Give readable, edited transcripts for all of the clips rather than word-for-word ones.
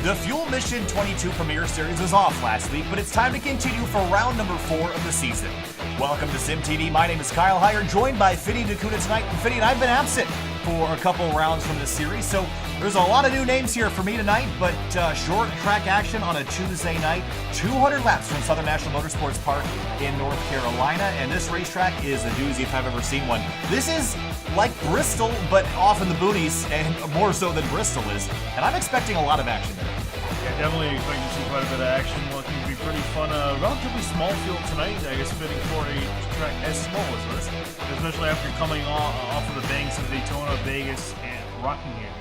The Fuel Mission 22 Premier Series was off last week, but it's time to continue for round number 4 of the season. Welcome to SimTV. My name is Kyle Heyer, joined by Finny Dakuna tonight. And Finny and I have been absent for a couple rounds from this series, so there's a lot of new names here for me tonight, but short track action on a Tuesday night. 200 laps from Southern National Motorsports Park in North Carolina, and this racetrack is a doozy if I've ever seen one. This is like Bristol, but off in the boonies, and more so than Bristol is, and I'm expecting a lot of action there. Yeah, definitely expecting to see quite a bit of action. Looking to be pretty fun. Relatively small field tonight, I guess, fitting for a track as small as this, especially after coming off of the banks of Daytona, Vegas, and Rockingham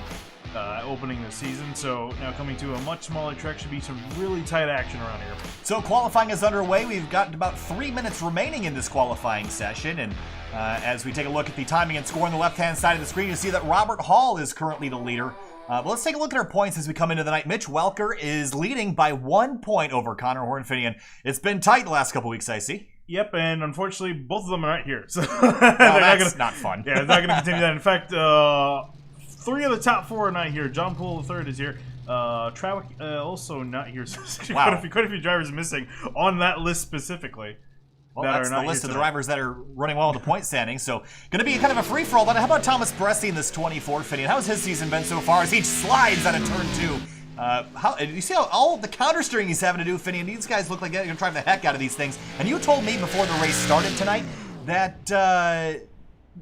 opening the season. So now coming to a much smaller track, should be some really tight action around here. So qualifying is underway. We've got about 3 minutes remaining in this qualifying session, and as we take a look at the timing and score on the left-hand side of the screen, you see that Robert Hall is currently the leader. But let's take a look at our points as we come into the night. Mitch Welker is leading by 1 point over Connor Hornfinian. It's been tight the last couple weeks, I see. Yep, and unfortunately, both of them are not here. So that's not fun. Yeah, it's not going to continue that. In fact, 3 of the top 4 are not here. John Poole, the third, is here. Trawick also not here. So wow. quite a few drivers missing on that list specifically. Well, that's the list of the drivers that are running well in the point standing. So, going to be kind of a free-for-all. But how about Thomas Bressi in this 24, Finny? How's his season been so far as he slides out of turn 2? You see how all the counter steering he's having to do, Finny? And these guys look like they're going to drive the heck out of these things. And you told me before the race started tonight that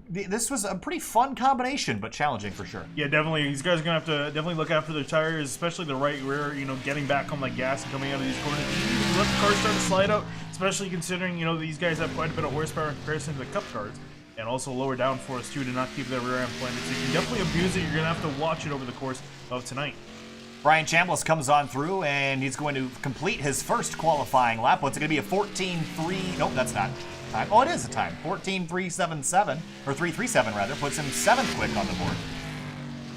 this was a pretty fun combination, but challenging for sure. Yeah, definitely. These guys are going to have to definitely look after their tires, especially the right rear, getting back on the gas and coming out of these corners. You let the cars start to slide out, especially considering, these guys have quite a bit of horsepower in comparison to the Cup cars, and also lower downforce, too, to not keep their rear end planted. So you can definitely abuse it. You're going to have to watch it over the course of tonight. Brian Chambliss comes on through, and he's going to complete his first qualifying lap. What's it going to be, a 14.3? Nope, that's not time. Oh, it is a time. 14.377, or 3.37 rather, puts him 7th quick on the board.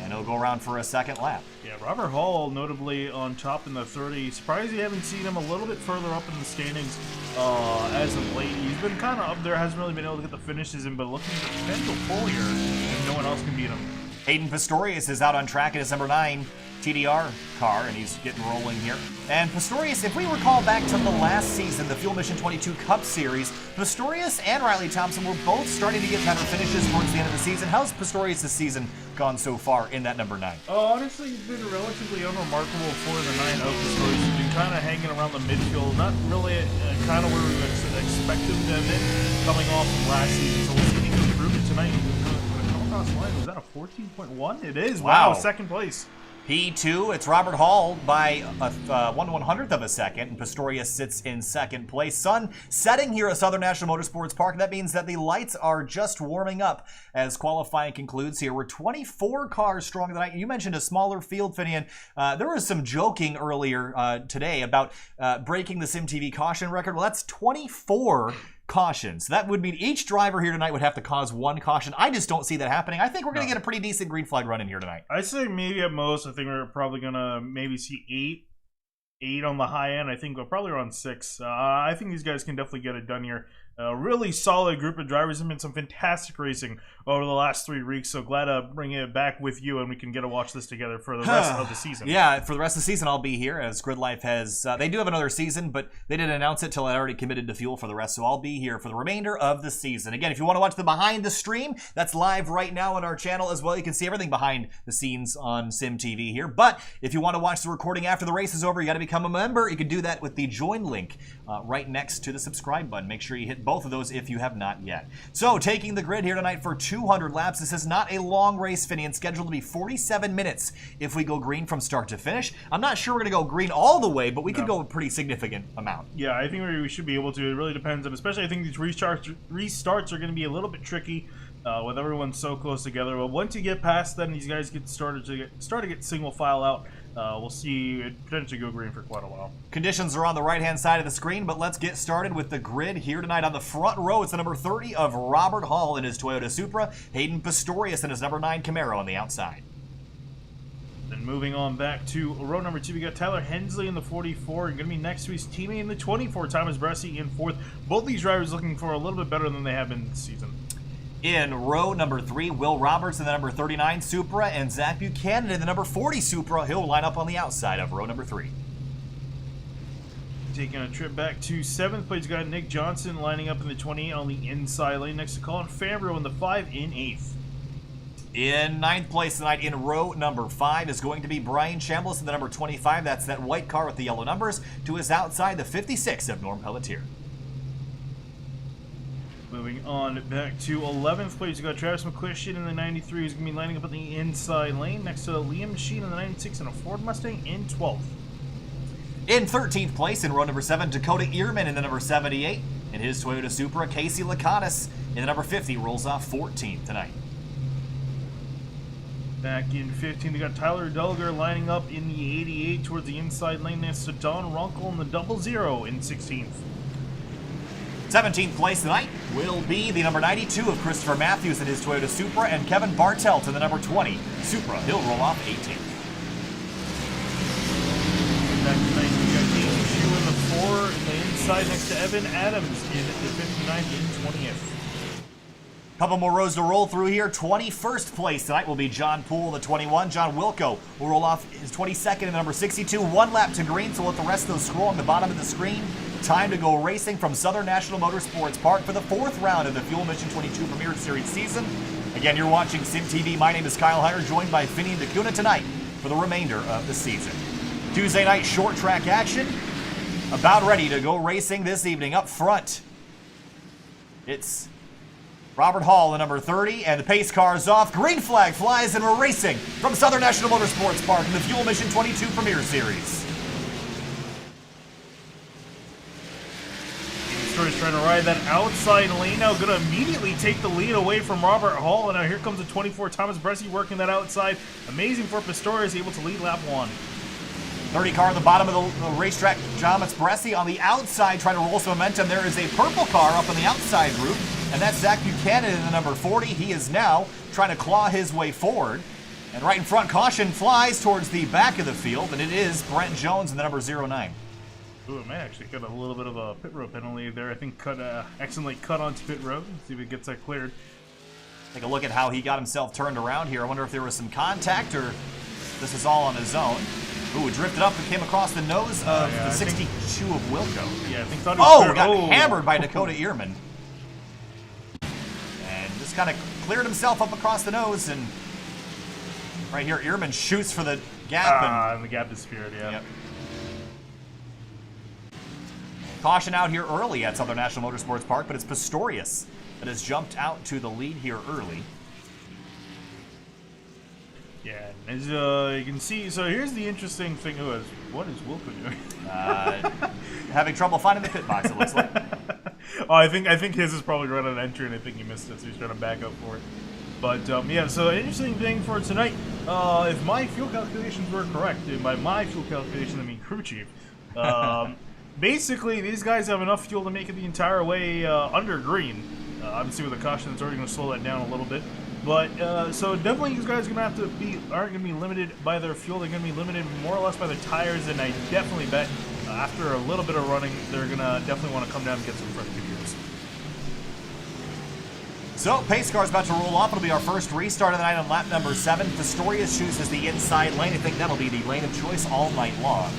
And he'll go around for a second lap. Yeah, Robert Hall notably on top in the 30. Surprised you haven't seen him a little bit further up in the standings as of late. He's been kind of up there, hasn't really been able to get the finishes in, but looking at the potential pull here, and no one else can beat him. Hayden Pistorius is out on track in his number 9 TDR car, and he's getting rolling here. And Pistorius, if we recall back to the last season, the Fuel Mission 22 Cup Series, Pistorius and Riley Thompson were both starting to get better finishes towards the end of the season. How's Pistorius' season gone so far in that number 9? Honestly, he's been relatively unremarkable for the 9 of Pistorius. He's been kind of hanging around the midfield, not really kind of where we would expect him to have been coming off from last season. So we'll see if he can improve it tonight. Come across the line. Was that a 14.1? It is. Wow, 2nd place. P2, it's Robert Hall by 1/100th of a second, and Pistorius sits in 2nd place. Sun setting here at Southern National Motorsports Park. That means that the lights are just warming up as qualifying concludes here. We're 24 cars strong tonight. You mentioned a smaller field, Finian. There was some joking earlier today about breaking the SimTV caution record. Well, that's 24 cautions. That would mean each driver here tonight would have to cause 1 caution. I just don't see that happening. I think we're going to get a pretty decent green flag run in here tonight. I'd say maybe at most, I think we're probably going to maybe see 8 on the high end. I think we're probably around 6. I think these guys can definitely get it done here. A really solid group of drivers. There's been some fantastic racing over the last 3 weeks, so glad to bring it back with you and we can get to watch this together for the rest of the season. Yeah, for the rest of the season I'll be here as Grid Life has, they do have another season, but they didn't announce it till I already committed to Fuel for the rest, so I'll be here for the remainder of the season. Again, if you want to watch the behind the stream, that's live right now on our channel as well. You can see everything behind the scenes on SimTV here, but if you want to watch the recording after the race is over, you got to become a member. You can do that with the join link right next to the subscribe button. Make sure you hit both of those if you have not yet. So, taking the grid here tonight for 200 laps. This is not a long race, Finian, scheduled to be 47 minutes if we go green from start to finish. I'm not sure we're going to go green all the way, but we could go a pretty significant amount. Yeah, I think we should be able to. It really depends, and especially I think these restarts are going to be a little bit tricky with everyone so close together. But once you get past them, these guys start to get single file out. We'll see it potentially go green for quite a while. Conditions are on the right-hand side of the screen, but let's get started with the grid here tonight. On the front row, it's the number 30 of Robert Hall in his Toyota Supra, Hayden Pistorius in his number 9 Camaro on the outside. Then moving on back to row number 2, we got Tyler Hensley in the 44, and going to be next to his teammate in the 24, Thomas Bressi in 4th. Both these drivers looking for a little bit better than they have been this season. In row number 3, Will Roberts in the number 39 Supra, and Zach Buchanan in the number 40 Supra. He'll line up on the outside of row number 3. Taking a trip back to 7th place, got Nick Johnson lining up in the 28 on the inside lane next to Colin Fambro in the 5 in 8th. In 9th place tonight in row number 5 is going to be Brian Chambliss in the number 25. That's that white car with the yellow numbers. To his outside, the 56 of Norm Pelletier. Moving on back to 11th place, you got Travis McQuistion in the 93, who's going to be lining up in the inside lane next to Liam Sheen in the 96 and a Ford Mustang in 12th. In 13th place in row number 7, Dakota Ehrman in the number 78. In his Toyota Supra, Casey Lakatos in the number 50 rolls off 14th tonight. Back in 15th, we got Tyler Dulger lining up in the 88 towards the inside lane next to Don Runkle in the 00 in 16th. 17th place tonight will be the number 92 of Christopher Matthews in his Toyota Supra, and Kevin Bartelt in the number 20 Supra. He'll roll off 18th. Back tonight, we got Casey Shue in the 4 in the inside next to Evan Adams in the 59 in 20th. Couple more rows to roll through here. 21st place tonight will be John Poole, the 21. John Wilco will roll off his 22nd in the number 62. 1 lap to green, so we'll let the rest of those scroll on the bottom of the screen. Time to go racing from Southern National Motorsports Park for the 4th round of the Fuel Mission 22 Premier Series season. Again, you're watching Sim TV. My name is Kyle Heyer, joined by Finney and DeCuna tonight for the remainder of the season. Tuesday night short track action. About ready to go racing this evening. Up front, it's Robert Hall, the number 30, and the pace car is off. Green flag flies, and we're racing from Southern National Motorsports Park in the Fuel Mission 22 Premier Series. Is trying to ride that outside lane now, going to immediately take the lead away from Robert Hall, and now here comes the 24 Thomas Bresci working that outside. Amazing for Pistorius, able to lead lap 1. 30 car on the bottom of the racetrack. Thomas Bresci on the outside trying to roll some momentum. There is a purple car up on the outside group, and that's Zach Buchanan in the number 40. He is now trying to claw his way forward. And right in front, caution flies towards the back of the field, and it is Brent Jones in the number 09. Ooh, it may actually got a little bit of a pit road penalty there. I think accidentally cut onto pit road. Let's see if it gets that cleared. Take a look at how he got himself turned around here. I wonder if there was some contact or this is all on his own. Ooh, drifted up and came across the nose of the 62 of Wilco. Yeah, I think thought he was got hammered by Dakota Ehrman. And just kind of cleared himself up across the nose, and right here, Ehrman shoots for the gap. And the gap disappeared, yeah. Yep. Caution out here early at Southern National Motorsports Park, but it's Pistorius that has jumped out to the lead here early. Yeah, as you can see, so here's the interesting thing. What is Wilco doing? Having trouble finding the pit box, it looks like. Oh, I think his is probably right on entry, and I think he missed it, so he's trying to back up for it. But yeah, so interesting thing for tonight. If my fuel calculations were correct, and by my fuel calculation I mean crew chief. Basically, these guys have enough fuel to make it the entire way under green. Obviously, with the caution, it's already going to slow that down a little bit. But so definitely, these guys are going to have to aren't going to be limited by their fuel. They're going to be limited more or less by their tires. And I definitely bet after a little bit of running, they're going to definitely want to come down and get some fresh gears. So, pace car's about to roll off. It'll be our first restart of the night on lap number 7. Pistorius chooses the inside lane. I think that'll be the lane of choice all night long.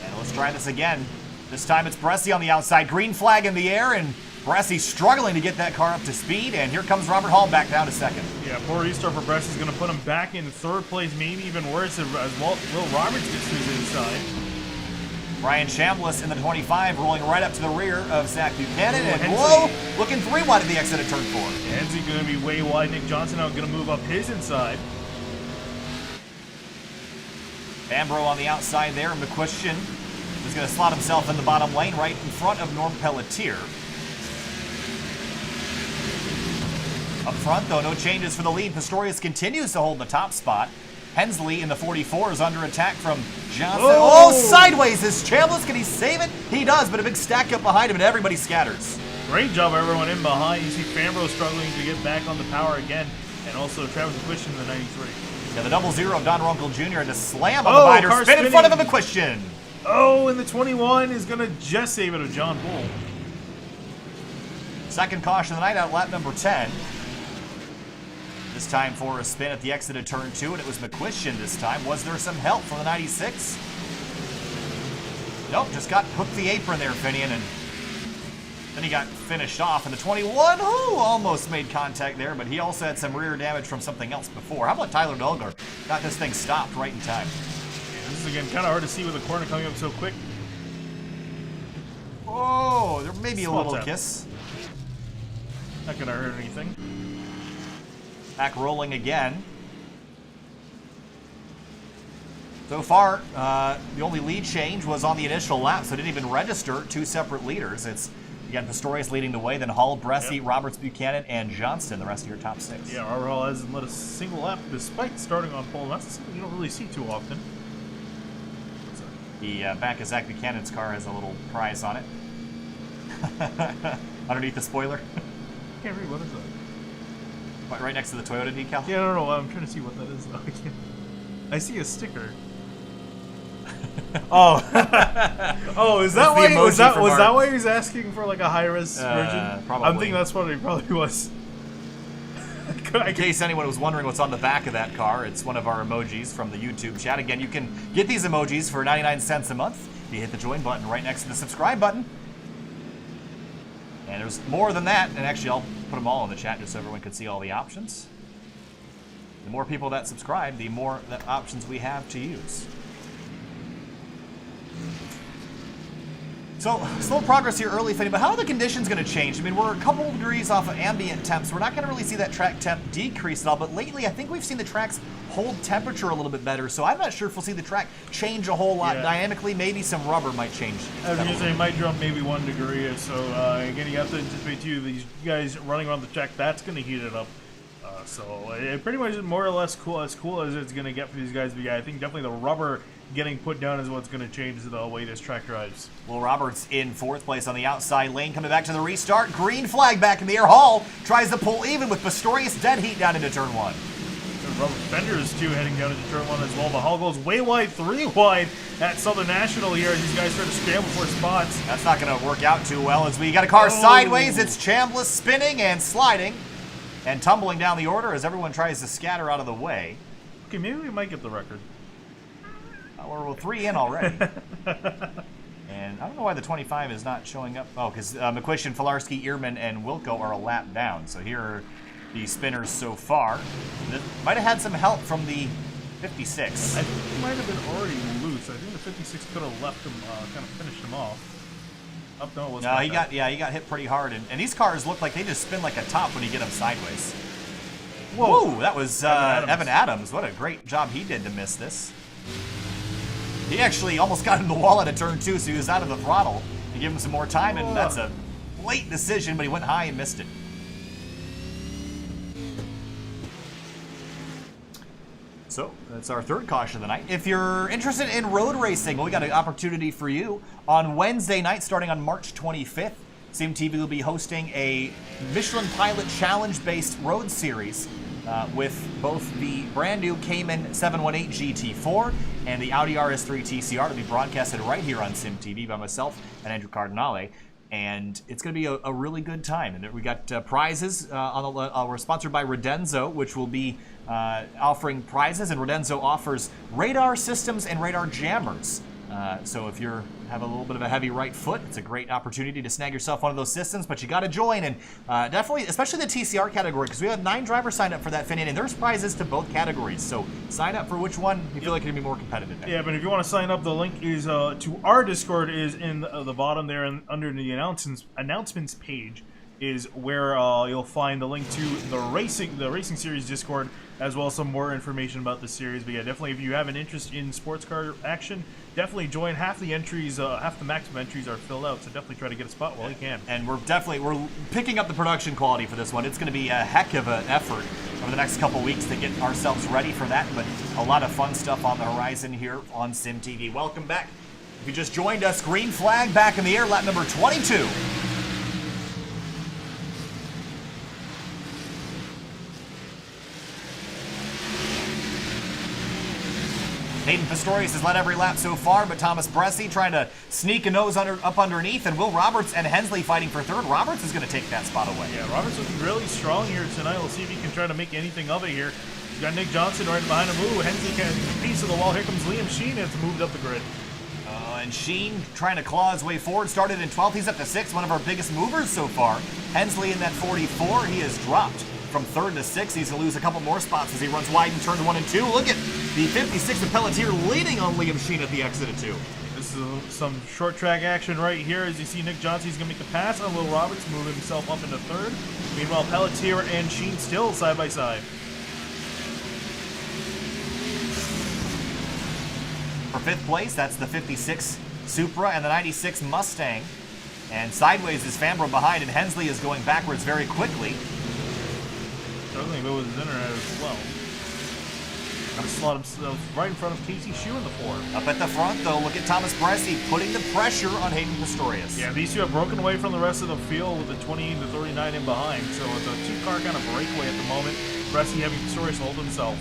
And let's try this again. This time it's Bresci on the outside. Green flag in the air, and Bresci struggling to get that car up to speed. And here comes Robert Hall back down to second. Yeah, poor restart for Bresci is going to put him back in 3rd place, maybe even worse as Will Roberts gets to his inside. Brian Chambliss in the 25, rolling right up to the rear of Zach Buchanan. And whoa, looking 3 wide at the exit of turn 4. Hensley going to be way wide. Nick Johnson now going to move up his inside. Fambro on the outside there. McQuistion is going to slot himself in the bottom lane right in front of Norm Pelletier. Up front, though, no changes for the lead. Pistorius continues to hold the top spot. Hensley in the 44 is under attack from Johnson. Oh, sideways is Chambliss. Can he save it? He does, but a big stack up behind him, and everybody scatters. Great job, everyone in behind. You see Fambro struggling to get back on the power again, and also Travis McQuistion in the 93. Yeah, the 00 of Don Runkle Jr. and a slam on the binder. Spin in front of him, McQuistion. Oh, and the 21 is going to just save it of John Bull. Second caution of the night out lap number 10. This time for a spin at the exit of turn 2, and it was McQuistion this time. Was there some help from the 96? Nope, just got hooked the apron there, Finian, and then he got finished off. And the 21, almost made contact there, but he also had some rear damage from something else before. How about Tyler Dulgar? Got this thing stopped right in time. Yeah, this is, again, kind of hard to see with the corner coming up so quick. Oh, there may be a little tap. kiss. Not going to hurt anything. Back rolling again. So far, the only lead change was on the initial lap, so it didn't even register 2 separate leaders. It's, again, Pistorius leading the way, then Hall, Bressie, Roberts, Buchanan, and Johnston, the rest of your top 6. Yeah, Robert Hall hasn't led a single lap despite starting on pole. That's something you don't really see too often. The back of Zach Buchanan's car has a little prize on it. Underneath the spoiler. Can't read, what is that? What, right next to the Toyota decal? Yeah, I don't know. I'm trying to see what that is, though. I see a sticker. Oh, oh, is that why? Was that why he was asking for like a high-res version? Probably. I'm thinking that's what it probably was. In case anyone was wondering what's on the back of that car, it's one of our emojis from the YouTube chat. Again, you can get these emojis for 99 cents a month. You hit the join button right next to the subscribe button. And there's more than that, and actually I'll put them all in the chat just so everyone can see all the options. The more people that subscribe, the more options we have to use. So, slow progress here early, Finney, but how are the conditions going to change? I mean, we're a couple of degrees off of ambient temps. We're not going to really see that track temp decrease at all, but lately I think we've seen the tracks hold temperature a little bit better, so I'm not sure if we'll see the track change a whole lot dynamically. Maybe some rubber might change. I was going to say it might jump maybe 1 degree or so. Again, you have to anticipate, too, these guys running around the track, that's going to heat it up. So it pretty much is more or less as cool as it's going to get for these guys. But yeah, I think definitely the rubber getting put down is what's going to change the way this track drives. Well, Roberts in 4th place on the outside lane, coming back to the restart. Green flag back in the air. Hall tries to pull even with Pistorius. Dead heat down into turn 1. Rubber fenders, too, heading down into turn 1 as well. But Hall goes way wide, 3 wide at Southern National here as these guys try to scramble for spots. That's not going to work out too well as we got a car sideways. It's Chambliss spinning and sliding and tumbling down the order as everyone tries to scatter out of the way. Okay, maybe we might get the record. We're 3 in already. And I don't know why the 25 is not showing up. Oh, because McQuistion, Filarski, Ehrman, and Wilco are a lap down. So here are the spinners so far. That might have had some help from the 56. I think he might have been already loose. I think the 56 could have left him, kind of finished him off. No, he got hit pretty hard. And these cars look like they just spin like a top when you get them sideways. Whoa, that was Evan Adams. What a great job he did to miss this. He actually almost got in the wall at a turn 2, so he was out of the throttle to give him some more time, and that's a late decision, but he went high and missed it. So, that's our 3rd caution of the night. If you're interested in road racing, well, we got an opportunity for you. On Wednesday night, starting on March 25th, SimTV will be hosting a Michelin Pilot Challenge-based road series with both the brand new Cayman 718 GT4 and the Audi RS3 TCR to be broadcasted right here on SimTV by myself and Andrew Cardinale. And it's going to be a really good time. And we got prizes. We're sponsored by Redenzo, which will be offering prizes. And Redenzo offers radar systems and radar jammers. So if you have a little bit of a heavy right foot, it's a great opportunity to snag yourself one of those systems. But you got to join, and definitely, especially the TCR category, because we have 9 drivers signed up for that, Finian, and there's prizes to both categories. So sign up for which one you feel like you're going to be more competitive in. Yeah, but if you want to sign up, the link is to our Discord is in the bottom there, and under the announcements page is where you'll find the link to the racing series Discord, as well as some more information about the series. But yeah, definitely, if you have an interest in sports car action, definitely join. Half the entries, half the maximum entries are filled out, so definitely try to get a spot while you can. And we're picking up the production quality for this one. It's going to be a heck of an effort over the next couple weeks to get ourselves ready for that, but a lot of fun stuff on the horizon here on SimTV. Welcome back. If you just joined us, green flag back in the air, lap number 22. Hayden Pistorius has led every lap so far, but Thomas Bressi trying to sneak a nose up underneath, and Will Roberts and Hensley fighting for third. Roberts is going to take that spot away. Yeah, Roberts looking really strong here tonight. We'll see if he can try to make anything of it here. He's got Nick Johnson right behind him. Ooh, Hensley kind of piece of the wall. Here comes Liam Sheen. It's moved up the grid. And Sheen trying to claw his way forward. Started in 12th. He's up to 6th. One of our biggest movers so far. Hensley in that 44. He has dropped from 3rd to 6th. He's going to lose a couple more spots as he runs wide in turn 1 and 2. Look at the 56th of Pelletier leading on Liam Sheen at the exit of 2. This is some short track action right here. As you see, Nick Johnson's going to make the pass on Will Roberts, move himself up into 3rd. Meanwhile, Pelletier and Sheen still side by side. For 5th place, that's the 56 Supra and the 96 Mustang. And sideways is Fambro behind, and Hensley is going backwards very quickly. Struggling to go with his internet as well. Got to slot himself right in front of Casey Shue in the 4. Up at the front, though, look at Thomas Bressi putting the pressure on Hayden Pistorius. Yeah, these two have broken away from the rest of the field with the 28 to 39 in behind. So it's a two-car kind of breakaway at the moment. Bressi having Pistorius hold himself.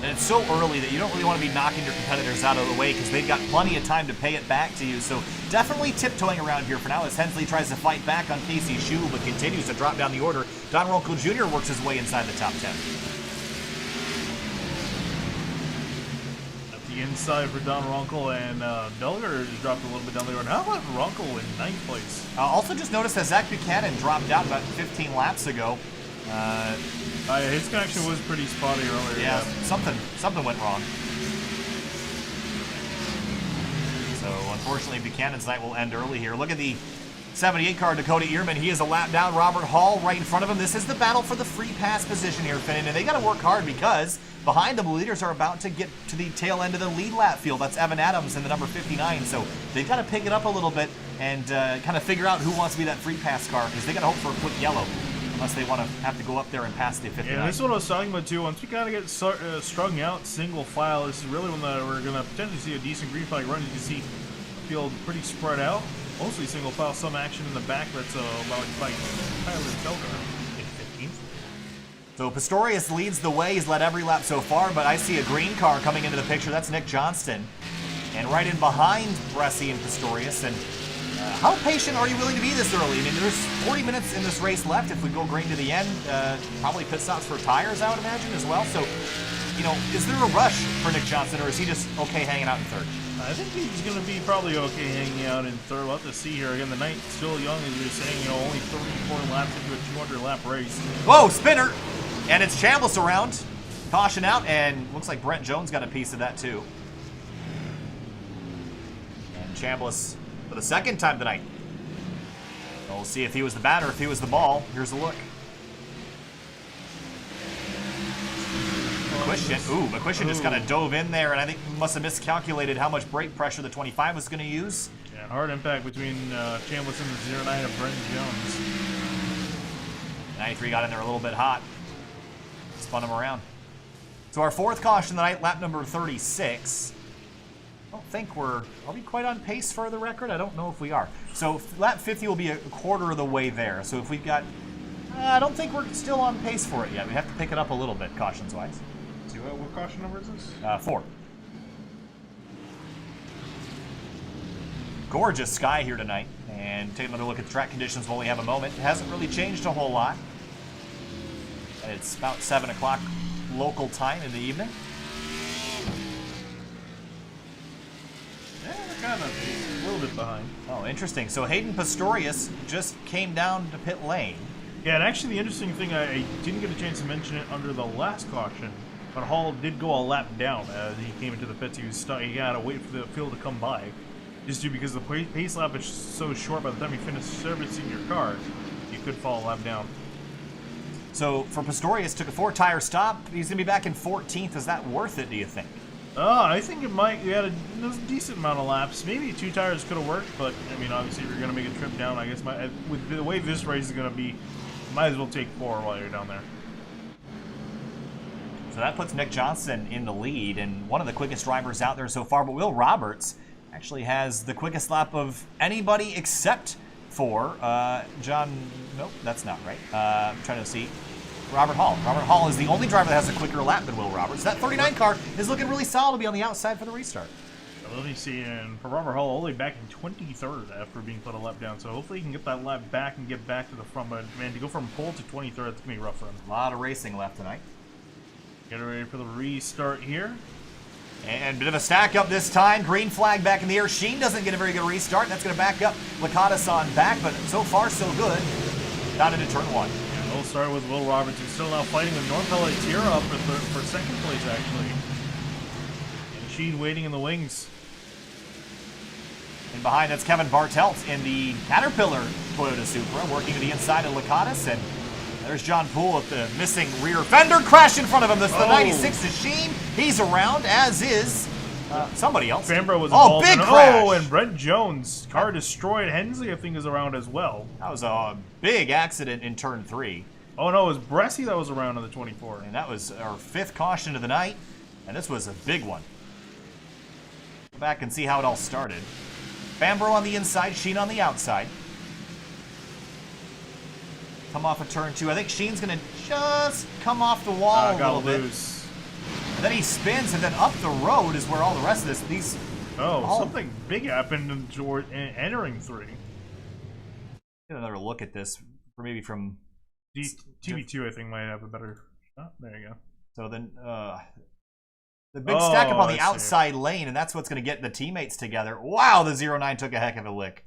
And it's so early that you don't really want to be knocking your competitors out of the way because they've got plenty of time to pay it back to you. So definitely tiptoeing around here for now as Hensley tries to fight back on Casey Shue, but continues to drop down the order. Don Ronco Jr. works his way inside the top 10. At the inside for Don Ronco, and Duggar just dropped a little bit down the order. How about Ronco in 9th place? Also just noticed that Zach Buchanan dropped out about 15 laps ago. His connection was pretty spotty earlier. Yeah, something went wrong. So unfortunately, Buchanan's night will end early here. Look at the 78 car, Dakota Ehrman. He is a lap down. Robert Hall right in front of him. This is the battle for the free pass position here, Finn, and they got to work hard because behind them, the leaders are about to get to the tail end of the lead lap field. That's Evan Adams in the number 59. So they've got to pick it up a little bit and kind of figure out who wants to be that free pass car because they got to hope for a quick yellow. Unless they want to have to go up there and pass the 59. Yeah, this is what I was talking about too. Once we kind of get strung out single file, this is really when we're going to potentially see a decent green flag run. You can see the field pretty spread out. Mostly single file, some action in the back. That's about by Tyler Delgar in 15th. So Pistorius leads the way. He's led every lap so far, but I see a green car coming into the picture. That's Nick Johnston. And right in behind Bressi and Pistorius. And how patient are you willing to be this early? I mean, there's 40 minutes in this race left. If we go green to the end, probably pit stops for tires, I would imagine, as well. So, you know, is there a rush for Nick Johnson, or is he just okay hanging out in 3rd? I think he's going to be probably okay hanging out in 3rd. We'll have to see here. Again, the night's still young, as we were saying, you know, only 34 laps into a 200-lap race. Whoa, spinner! And it's Chambliss around. Caution out, and looks like Brent Jones got a piece of that, too. And Chambliss for the 2nd time tonight. We'll see if he was the batter, if he was the ball. Here's a look. McQuistion just kind of dove in there, and I think must have miscalculated how much brake pressure the 25 was going to use. Yeah, hard impact between Chambliss and the 09 of Brent Jones. 93 got in there a little bit hot. Spun him around. So our 4th caution tonight, lap number 36. I don't think are we quite on pace for the record? I don't know if we are. So lap 50 will be a quarter of the way there. So if we've got, I don't think we're still on pace for it yet. We have to pick it up a little bit, cautions-wise. See what caution number is this? 4. Gorgeous sky here tonight. And take another look at the track conditions while we have a moment. It hasn't really changed a whole lot. And it's about 7 o'clock local time in the evening. Kind of a little bit behind. Oh, interesting. So Hayden Pistorius just came down to pit lane. Yeah, and actually the interesting thing, I didn't get a chance to mention it under the last caution, but Hall did go a lap down as he came into the pits. He was stuck. He had to wait for the field to come by, just because the pace lap is so short. By the time you finish servicing your car, you could fall a lap down. So for Pistorius, took a 4-tire stop. He's going to be back in 14th. Is that worth it, do you think? I think it might. We had a decent amount of laps. Maybe 2 tires could have worked, but I mean, obviously, if you're going to make a trip down, I guess with the way this race is going to be, might as well take 4 while you're down there. So that puts Nick Johnson in the lead and one of the quickest drivers out there so far. But Will Roberts actually has the quickest lap of anybody except for John. Nope, that's not right. I'm trying to see. Robert Hall. Robert Hall is the only driver that has a quicker lap than Will Roberts. That 39 car is looking really solid to be on the outside for the restart. Let me see, and for Robert Hall, only back in 23rd after being put a lap down, so hopefully he can get that lap back and get back to the front, but man, to go from pole to 23rd, it's going to be rough for him. A lot of racing left tonight. Get ready for the restart here. And a bit of a stack up this time. Green flag back in the air. Sheen doesn't get a very good restart. That's going to back up Lakatos on back, but so far so good. Down into turn 1. Yeah, we'll start with Will Roberts, who's still now fighting with Norm Pelletier up for second place, actually. And Sheen waiting in the wings. And behind that's Kevin Bartelt in the Caterpillar Toyota Supra, working to the inside of Lakatos. And there's John Poole at the missing rear fender. Crash in front of him. That's the 96 is Sheen. He's around, as is somebody else. Fambro was involved. Big crash. Oh, and Brent Jones. Car destroyed. Hensley, I think, is around as well. That was a big accident in turn 3. Oh, no, it was Bressie that was around on the 24. And that was our 5th caution of the night. And this was a big one. Go back and see how it all started. Fambro on the inside, Sheen on the outside. Come off of turn 2. I think Sheen's going to just come off the wall a little bit. Loose. And then he spins, and then up the road is where all the rest of this. Something big happened toward entering 3. Get another look at this, maybe from TV2. I think might have a better shot. There you go. So then the big stack up on the outside lane, and that's what's going to get the teammates together. Wow, the 09 took a heck of a lick.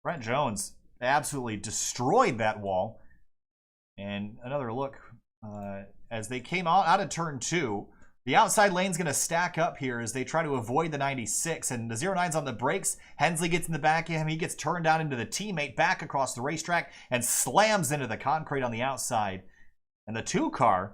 Brent Jones absolutely destroyed that wall. And another look as they came out of turn 2. The outside lane's going to stack up here as they try to avoid the 96. And the 09's on the brakes. Hensley gets in the back of him. He gets turned down into the teammate back across the racetrack and slams into the concrete on the outside. And the 2 car,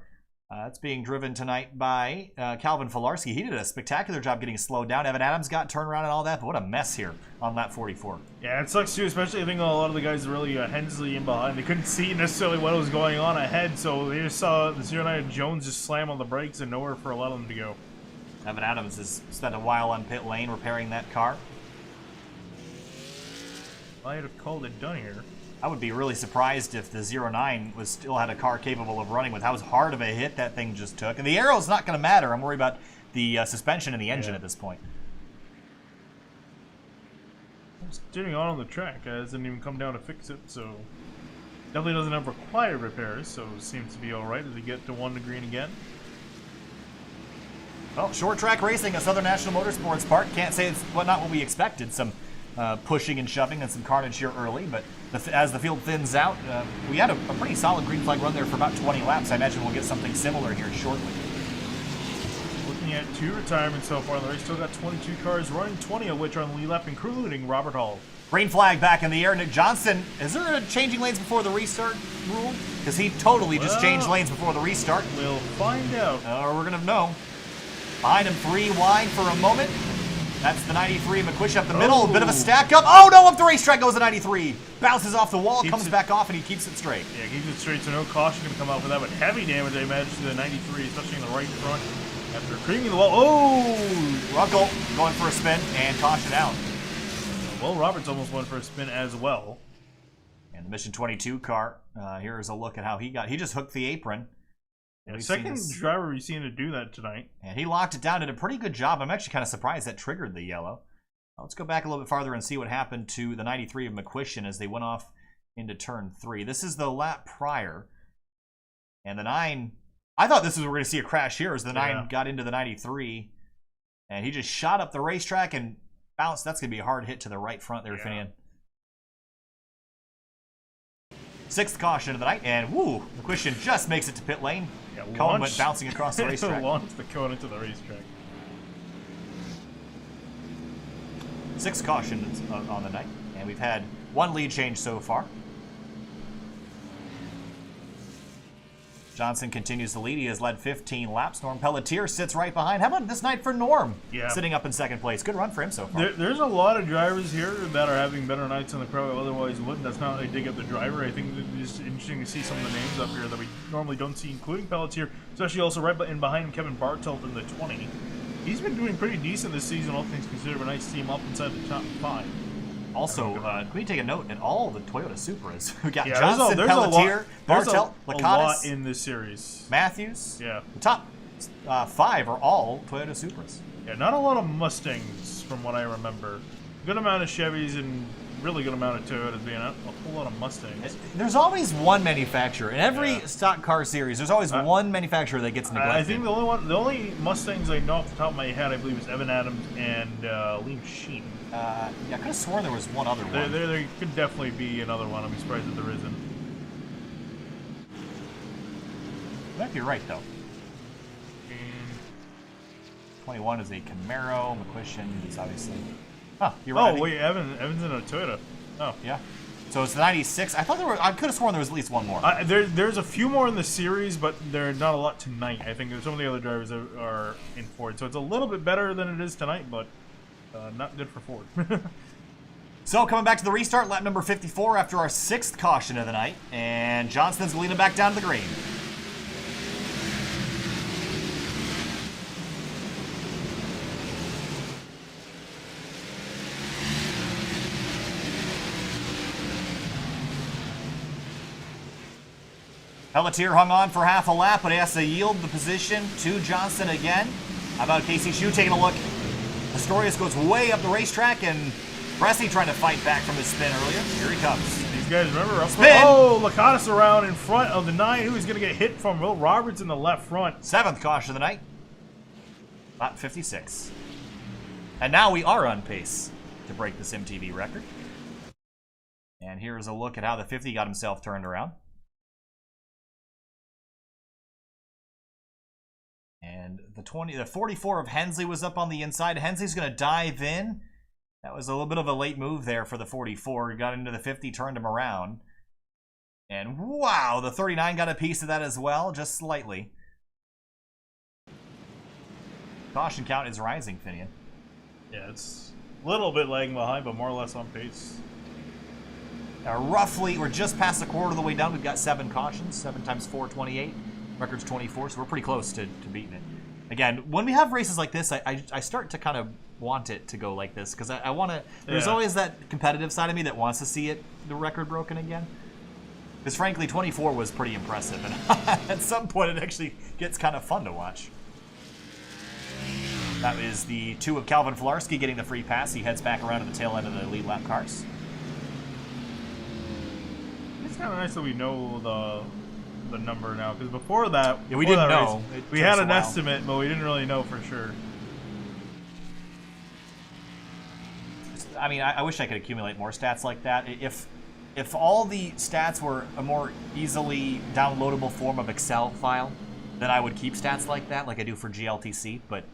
it's being driven tonight by Calvin Filarski. He did a spectacular job getting slowed down. Evan Adams got turned around and all that, but what a mess here on lap 44. Yeah, it sucks too, especially I think a lot of the guys really Hensley in behind. They couldn't see necessarily what was going on ahead, so they just saw the 09 Jones just slam on the brakes and nowhere for a lot of them to go. Evan Adams has spent a while on pit lane repairing that car. Might have called it done here. I would be really surprised if the 09 still had a car capable of running with how hard of a hit that thing just took. And the aero's not going to matter. I'm worried about the suspension and the engine at this point. It's getting on the track. It hasn't even come down to fix it, so definitely doesn't have required repairs, so it seems to be alright as we get to 1 to green again. Well, short track racing at Southern National Motorsports Park. Can't say it's not what we expected. Some pushing and shoving and some carnage here early, but as the field thins out, we had a pretty solid green flag run there for about 20 laps. I imagine we'll get something similar here shortly. Looking at 2 retirements so far in the race, still got 22 cars running, 20 of which are on the lead lap, including Robert Hall. Green flag back in the air. Nick Johnson, is there a changing lanes before the restart rule? Because he totally just changed lanes before the restart. We'll find out. Or we're going to know. Behind him 3 wide for a moment. That's the 93 McQuish up the middle. A bit of a stack up. Oh no, up the racetrack goes the 93. Bounces off the wall, comes back off, and he keeps it straight. Yeah, keeps it straight, so no caution going to come out for that. But heavy damage, I imagine, to the 93, especially in the right front. After creaming the wall. Oh! Ruckle going for a spin and caution out. Will Roberts almost went for a spin as well. And the Mission 22 car, here's a look at how he just hooked the apron. Yeah, second driver we've seen to do that tonight. And he locked it down, did a pretty good job. I'm actually kind of surprised that triggered the yellow. Let's go back a little bit farther and see what happened to the 93 of McQuistion as they went off into turn 3. This is the lap prior. And the 9, I thought this was where we're going to see a crash here as the 9 got into the 93. And he just shot up the racetrack and bounced. That's going to be a hard hit to the right front there, Finian. 6th caution of the night, and woo, McQuistion just makes it to pit lane. Yeah, Cohen went bouncing across the racetrack. Launched the Cohen into the racetrack. 6 cautions on the night, and we've had 1 lead change so far. Johnson continues to lead. He has led 15 laps. Norm Pelletier sits right behind. How about this night for Norm? Yeah. Sitting up in 2nd place. Good run for him so far. There's a lot of drivers here that are having better nights than the crowd otherwise would. That's not how they dig up the driver. I think it's just interesting to see some of the names up here that we normally don't see, including Pelletier, especially also right in behind him, Kevin Bartelt in the 20. He's been doing pretty decent this season, all things considered. A nice team up inside the top 5. Also, can we take a note at all the Toyota Supras? We got Yeah, Johnson, Pelletier, Bartelt, a Lakatos, lot in this series. Matthews. Yeah. The top 5 are all Toyota Supras. Yeah, not a lot of Mustangs from what I remember. Good amount of Chevys and really good amount of Toyotas being a whole lot of Mustangs. There's always one manufacturer in every stock car series. There's always one manufacturer that gets neglected. I think the only Mustangs I know off the top of my head, I believe, is Evan Adams and Liam Sheen. Yeah, I could have sworn there was one other one. There could definitely be another one. I'm surprised that there isn't. You might be right though. 21 is a Camaro. McQuistion is obviously. Oh, you're right. Oh wait, Evan's in a Toyota. Oh yeah. So it's the 96. I thought there were. I could have sworn there was at least one more. There's a few more in the series, but there are not a lot tonight. I think some of the other drivers are in Ford, so it's a little bit better than it is tonight, but not good for Ford. So coming back to the restart, lap number 54 after our 6th caution of the night, and Johnston's leading back down to the green. Pelletier hung on for half a lap, but he has to yield the position to Johnston again. How about Casey Shue taking a look? Pistorius goes way up the racetrack, and Bressy trying to fight back from his spin earlier. Here he comes. These guys, remember, up Spin! Oh, Lakatos around in front of the 9. Who's going to get hit from Will Roberts in the left front? 7th caution of the night. Lap 56. And now we are on pace to break this MTV record. And here's a look at how the 50 got himself turned around. And the 44 of Hensley was up on the inside. Hensley's going to dive in. That was a little bit of a late move there for the 44. He got into the 50, turned him around. And wow, the 39 got a piece of that as well, just slightly. Caution count is rising, Finian. Yeah, it's a little bit lagging behind, but more or less on pace. Roughly, we're just past the quarter of the way down. We've got 7 cautions, 7 times 4, 28. Record's 24, so we're pretty close to beating it. Again, when we have races like this, I start to kind of want it to go like this, because I want to. There's always that competitive side of me that wants to see the record broken again. Because frankly, 24 was pretty impressive, and at some point it actually gets kind of fun to watch. That is the 2 of Calvin Filarski getting the free pass. He heads back around to the tail end of the lead lap cars. It's kind of nice that we know the number now, because before that, we didn't know. We had an estimate, but we didn't really know for sure. I mean, I wish I could accumulate more stats like that. If all the stats were a more easily downloadable form of Excel file, then I would keep stats like that, like I do for GLTC. But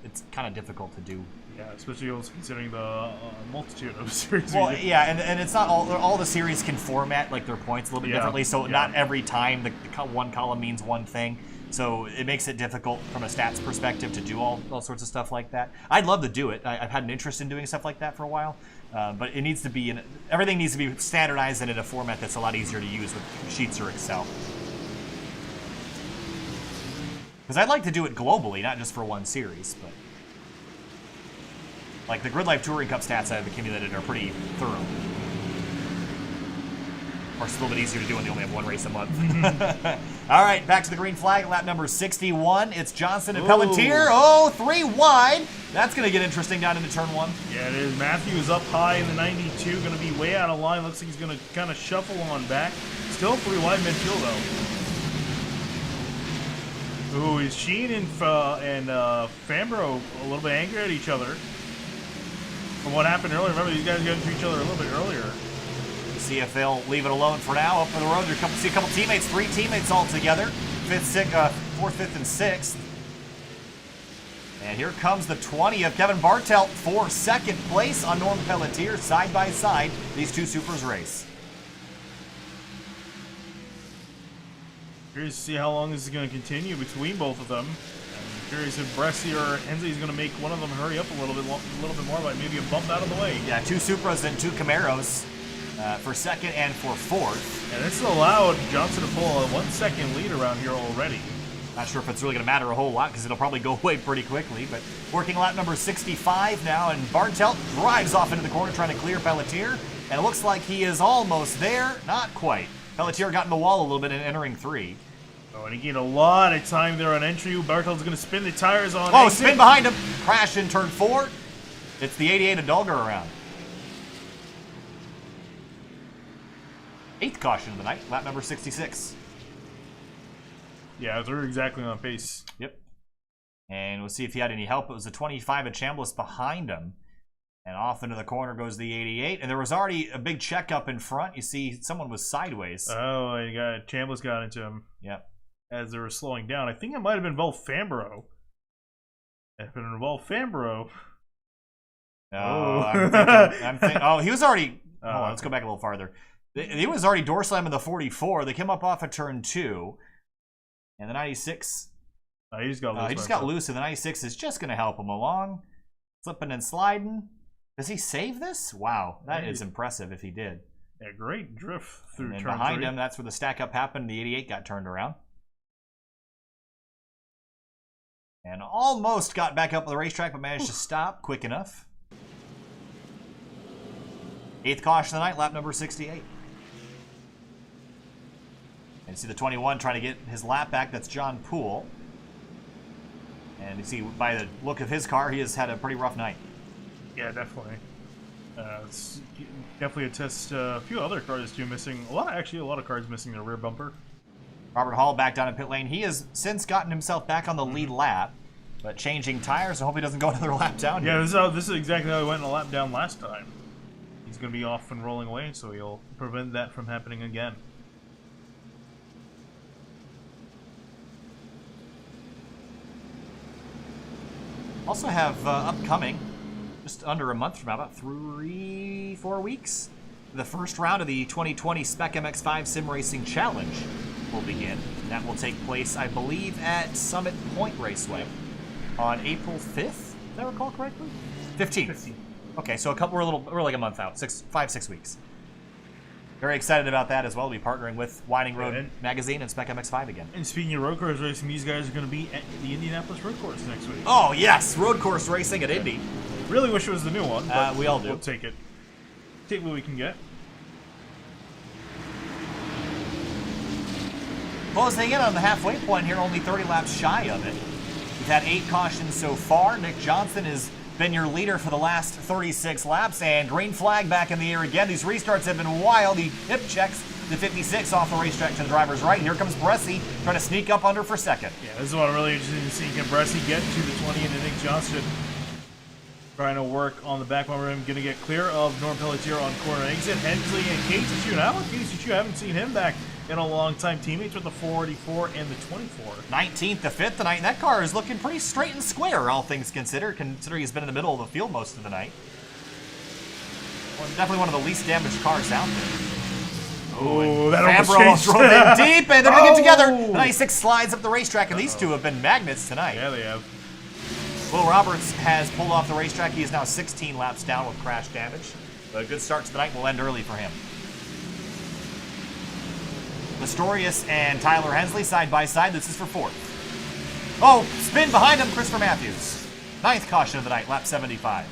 it's kind of difficult to do. Yeah, especially also considering the multitude of series. Well, yeah, and it's not all the series can format like their points a little bit differently. So not every time the one column means one thing. So it makes it difficult from a stats perspective to do all sorts of stuff like that. I'd love to do it. I've had an interest in doing stuff like that for a while, but it needs to be everything needs to be standardized and in a format that's a lot easier to use with Sheets or Excel. Because I'd like to do it globally, not just for one series, but like the Grid Life Touring Cup stats I've accumulated are pretty thorough. Of course, it's a little bit easier to do when you only have one race a month. All right, back to the green flag, lap number 61. It's Johnston and Pelletier. Oh, 3 wide. That's going to get interesting down into turn 1. Yeah, it is. Matthews up high in the 92, going to be way out of line. Looks like he's going to kind of shuffle on back. Still 3 wide midfield, though. Ooh, is Sheen and Fambro a little bit angry at each other from what happened earlier? Remember, these guys got into each other a little bit earlier. See if they'll leave it alone for now. Up for the road, see a couple teammates, 3 teammates all together. 4th, 5th, and 6th. And here comes the 20 of Kevin Bartelt for 2nd place on Norm Pelletier. Side by side, these 2 Supers race. Curious to see how long this is going to continue between both of them. I'm curious if Bressy or Hensley is going to make one of them hurry up a little bit more, like maybe a bump out of the way. Yeah, 2 Supras and 2 Camaros. For 2nd and for 4th. And this allowed Johnson to pull a 1-second lead around here already. Not sure if it's really going to matter a whole lot because it'll probably go away pretty quickly. But working lap number 65 now, and Bartelt drives off into the corner trying to clear Pelletier. And it looks like he is almost there. Not quite. Pelletier got in the wall a little bit and entering 3. Oh, and he gained a lot of time there on entry. Bartel's going to spin the tires on. Oh, spin behind him. Crash in turn 4. It's the 88 of Dulger around. 8th caution of the night, lap number 66. Yeah, they're exactly on pace. Yep. And we'll see if he had any help. It was the 25 of Chambliss behind him. And off into the corner goes the 88. And there was already a big checkup in front. You see someone was sideways. Oh, and Chambliss got into him. Yep. As they were slowing down. I think it might have involved Fambro. If it involved Fambro. Oh, I'm thinking, oh, he was already. Hold on, let's go back a little farther. He was already door slamming the 44. They came up off of turn 2. And the 96. He just got loose. He just got loose, and the 96 is just going to help him along. Slipping and sliding. Does he save this? Wow, that is impressive if he did. Yeah, great drift through and turn behind 3. him, that's where the stack up happened. The 88 got turned around. And almost got back up on the racetrack, but managed to stop quick enough. 8th caution of the night, lap number 68. And you see the 21 trying to get his lap back. That's John Poole. And you see by the look of his car, he has had a pretty rough night. Yeah, definitely. It's definitely a test. A few other cars too missing. A lot of cars missing their rear bumper. Robert Hall back down in pit lane. He has since gotten himself back on the lead lap, but changing tires. I hope he doesn't go another lap down. Yeah, this is exactly how he went in a lap down last time. He's going to be off and rolling away, so he'll prevent that from happening again. Also have upcoming, just under a month from now, about 3-4 weeks, the first round of the 2020 Spec MX-5 Sim Racing Challenge will begin. And that will take place, I believe, at Summit Point Raceway on April 5th, if I recall correctly? 15th. Okay, so we're like a month out, 5-6 weeks. Very excited about that as well. We'll be partnering with Winding Road Magazine and Spec MX-5 again. And speaking of road course racing, these guys are going to be at the Indianapolis Road Course next week. Oh, yes! Road course racing at Indy. Really wish it was the new one. But we all do. We'll take it. Take what we can get. Closing in on the halfway point here, only 30 laps shy of it. We've had 8 cautions so far. Nick Johnson has been your leader for the last 36 laps, and green flag back in the air again. These restarts have been wild. He hip checks the 56 off the racetrack to the driver's right, and here comes Bresci trying to sneak up under for second. Yeah, this is what I'm really interested in seeing. Can Bresci get to the 20 and Nick Johnson trying to work on the back bumper? Going to get clear of Norm Pelletier on corner exit. Hensley and Casey Chu. Now, Casey Chu, haven't seen him back in a long time. Teammates with the 44 and the 24. 19th to 5th tonight, and that car is looking pretty straight and square, all things considered, considering he's been in the middle of the field most of the night. Well, definitely one of the least damaged cars out there. Oh, that almost drove in deep, and they're going to get together. The 96 slides up the racetrack, and these two have been magnets tonight. Yeah, they have. Will Roberts has pulled off the racetrack. He is now 16 laps down with crash damage. But a good start to the night will end early for him. Pistorius and Tyler Hensley side by side. This is for 4th. Oh, spin behind him, Christopher Matthews. 9th caution of the night, lap 75.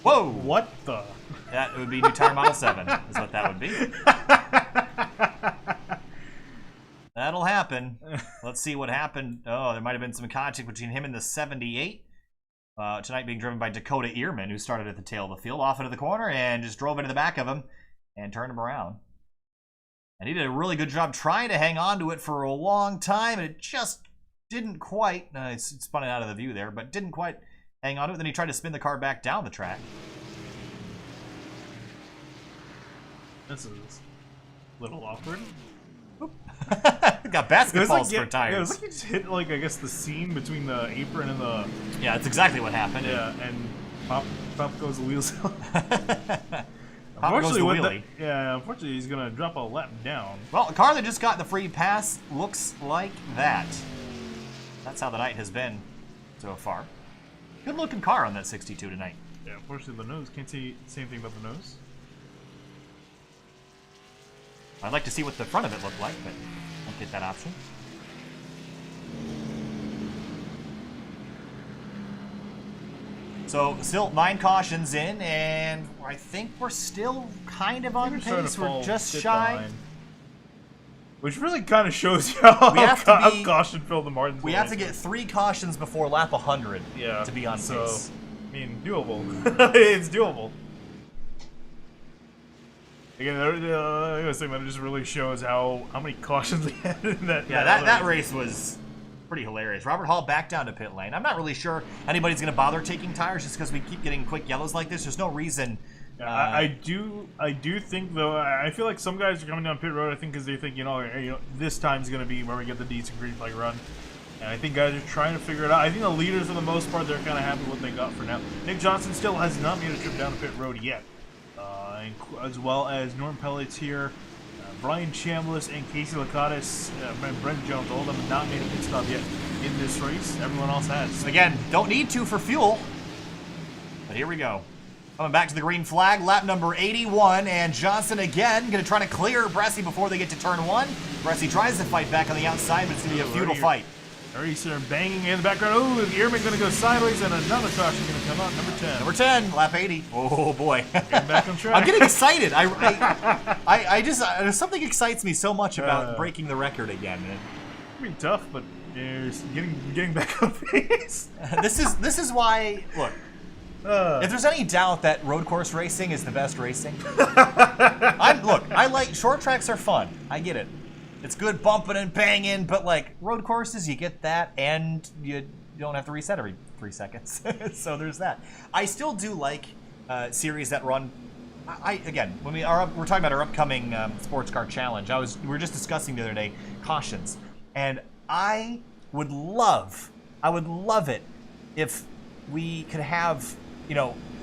Whoa! What the? That would be new tire model 7, is what that would be. That'll happen. Let's see what happened. Oh, there might have been some contact between him and the 78. Tonight being driven by Dakota Ehrman, who started at the tail of the field, off into the corner, and just drove into the back of him and turned him around. And he did a really good job trying to hang on to it for a long time, and it just didn't quite. It spun it out of the view there, but didn't quite hang on to it. Then he tried to spin the car back down the track. This is a little awkward. Got basketballs for tires. Yeah, it was like he just hit, like, I guess, the seam between the apron and the... Yeah, that's exactly what happened. Yeah, and pop goes the wheels out. Pop goes the wheelie. Unfortunately, he's going to drop a lap down. Well, a car that just got the free pass looks like that. That's how the night has been so far. Good-looking car on that 62 tonight. Yeah, unfortunately, the nose. Can't say the same thing about the nose. I'd like to see what the front of it looked like, but won't get that option. So still 9 cautions in, and I think we're still kind of on pace. We're just shy. Behind. Which really kind of shows you how caution-filled the Martins. We have to get 3 cautions before lap 100 to be on pace. I mean, doable. It's doable. Again, I think that just really shows how many cautions we had in that. Yeah, that race was pretty hilarious. Robert Hall back down to pit lane. I'm not really sure anybody's going to bother taking tires just because we keep getting quick yellows like this. There's no reason. I do think though. I feel like some guys are coming down pit road. I think because they think this time's going to be where we get the decent green flag run. And I think guys are trying to figure it out. I think the leaders, for the most part, they're kind of happy with what they got for now. Nick Johnson still has not made a trip down to pit road yet, as well as Norm Pellet's here, Brian Chambliss and Casey Lakatis, and Brent Jones. All of them have not made a pit stop yet in this race. Everyone else has. Again, don't need to for fuel. But here we go. Coming back to the green flag, lap number 81, and Johnson again going to try to clear Bressie before they get to turn 1. Bressie tries to fight back on the outside, but it's going to be a futile fight. Already starting banging in the background. Oh, the Ehrman going to go sideways, and another caution going to come out. Number 10. Number 10, lap 80. Oh boy. Getting back on track. I'm getting excited. I just something excites me so much about breaking the record again. It's been tough, but there's getting back on pace. This is why. Look. If there's any doubt that road course racing is the best racing, I like short tracks are fun. I get it. It's good bumping and banging, but like road courses, you get that, and you don't have to reset every 3 seconds. So there's that. I still do like series that run. Again, when we're talking about our upcoming sports car challenge, we were just discussing the other day cautions, and I would love it if we could have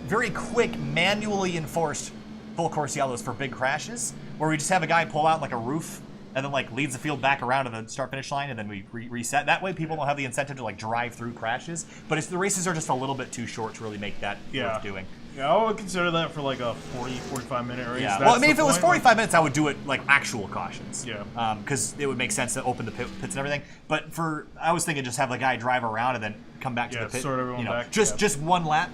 very quick, manually enforced full course yellows for big crashes, where we just have a guy pull out like a roof and then like leads the field back around to the start finish line, and then we reset. That way people don't have the incentive to like drive through crashes, but the races are just a little bit too short to really make that worth doing. Yeah, I would consider that for like a 45 minute race. Yeah. Well, I mean, if it was 45 minutes, I would do it like actual cautions. Yeah. Because it would make sense to open the pits and everything. But I was thinking just have the guy drive around and then come back to the pit. Sort everyone back. Just one lap.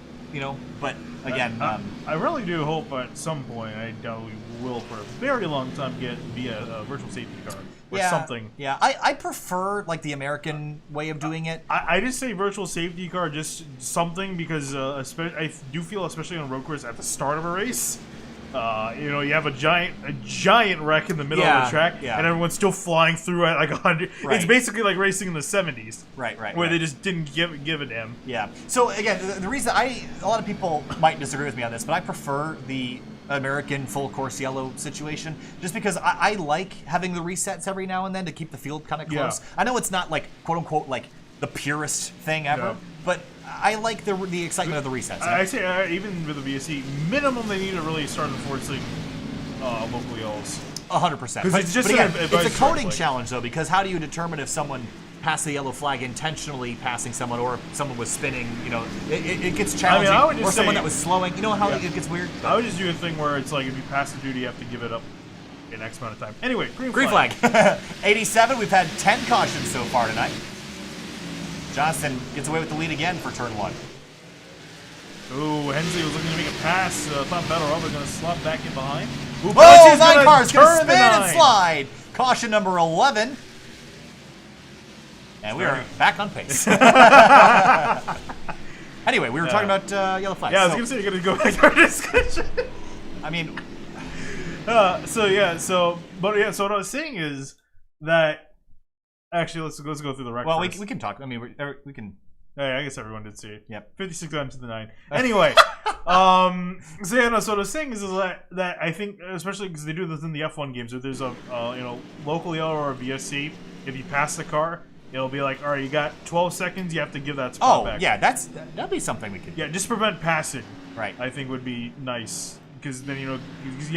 But again, I really do hope at some point, I doubt we will for a very long time, get via a virtual safety car or something. Yeah, I prefer like the American way of doing it. I just say virtual safety car, just something, because I do feel, especially on road course at the start of a race, you have a giant wreck in the middle of the track, and everyone's still flying through at like 100. Right. It's basically like racing in the 70s, where they just didn't give a damn. Yeah. So again, the reason a lot of people might disagree with me on this, but I prefer the American full course yellow situation, just because I like having the resets every now and then to keep the field kind of close. Yeah. I know it's not like quote unquote like the purest thing ever, but I like the excitement of the resets. I say even with the VSC, minimum they need to really start enforcing local yells. 100%. Because it's just it's a coding challenge though, because how do you determine if someone passed the yellow flag intentionally passing someone, or if someone was spinning? It gets challenging. I would just or someone that was slowing. You know how it gets weird? I would just do a thing where it's like if you pass the duty, you have to give it up in X amount of time. Anyway, green flag. 87. We've had 10 cautions so far tonight. Johnson gets away with the lead again for turn 1. Ooh, Hensley was looking to make a pass. Thought Battle going to slot back in behind. Ooh, 9 cars going to spin and slide. Caution number 11. And we are back on pace. Anyway, we were talking about yellow flags. Yeah, I was going to say you're going to go back to our discussion. I mean... So what I was saying is that... Actually, let's go through the record. Well, we can talk. I mean, we can... Hey, I guess everyone did see it. Yep. 56 times to the 9. Anyway, so what I was saying is that I think, especially because they do this in the F1 games, if there's a local yellow or a VSC, if you pass the car, it'll be like, all right, you got 12 seconds, you have to give that spot back. Oh, yeah, that'd be something we could do. Yeah, just prevent passing. Right. I think would be nice. Because then, you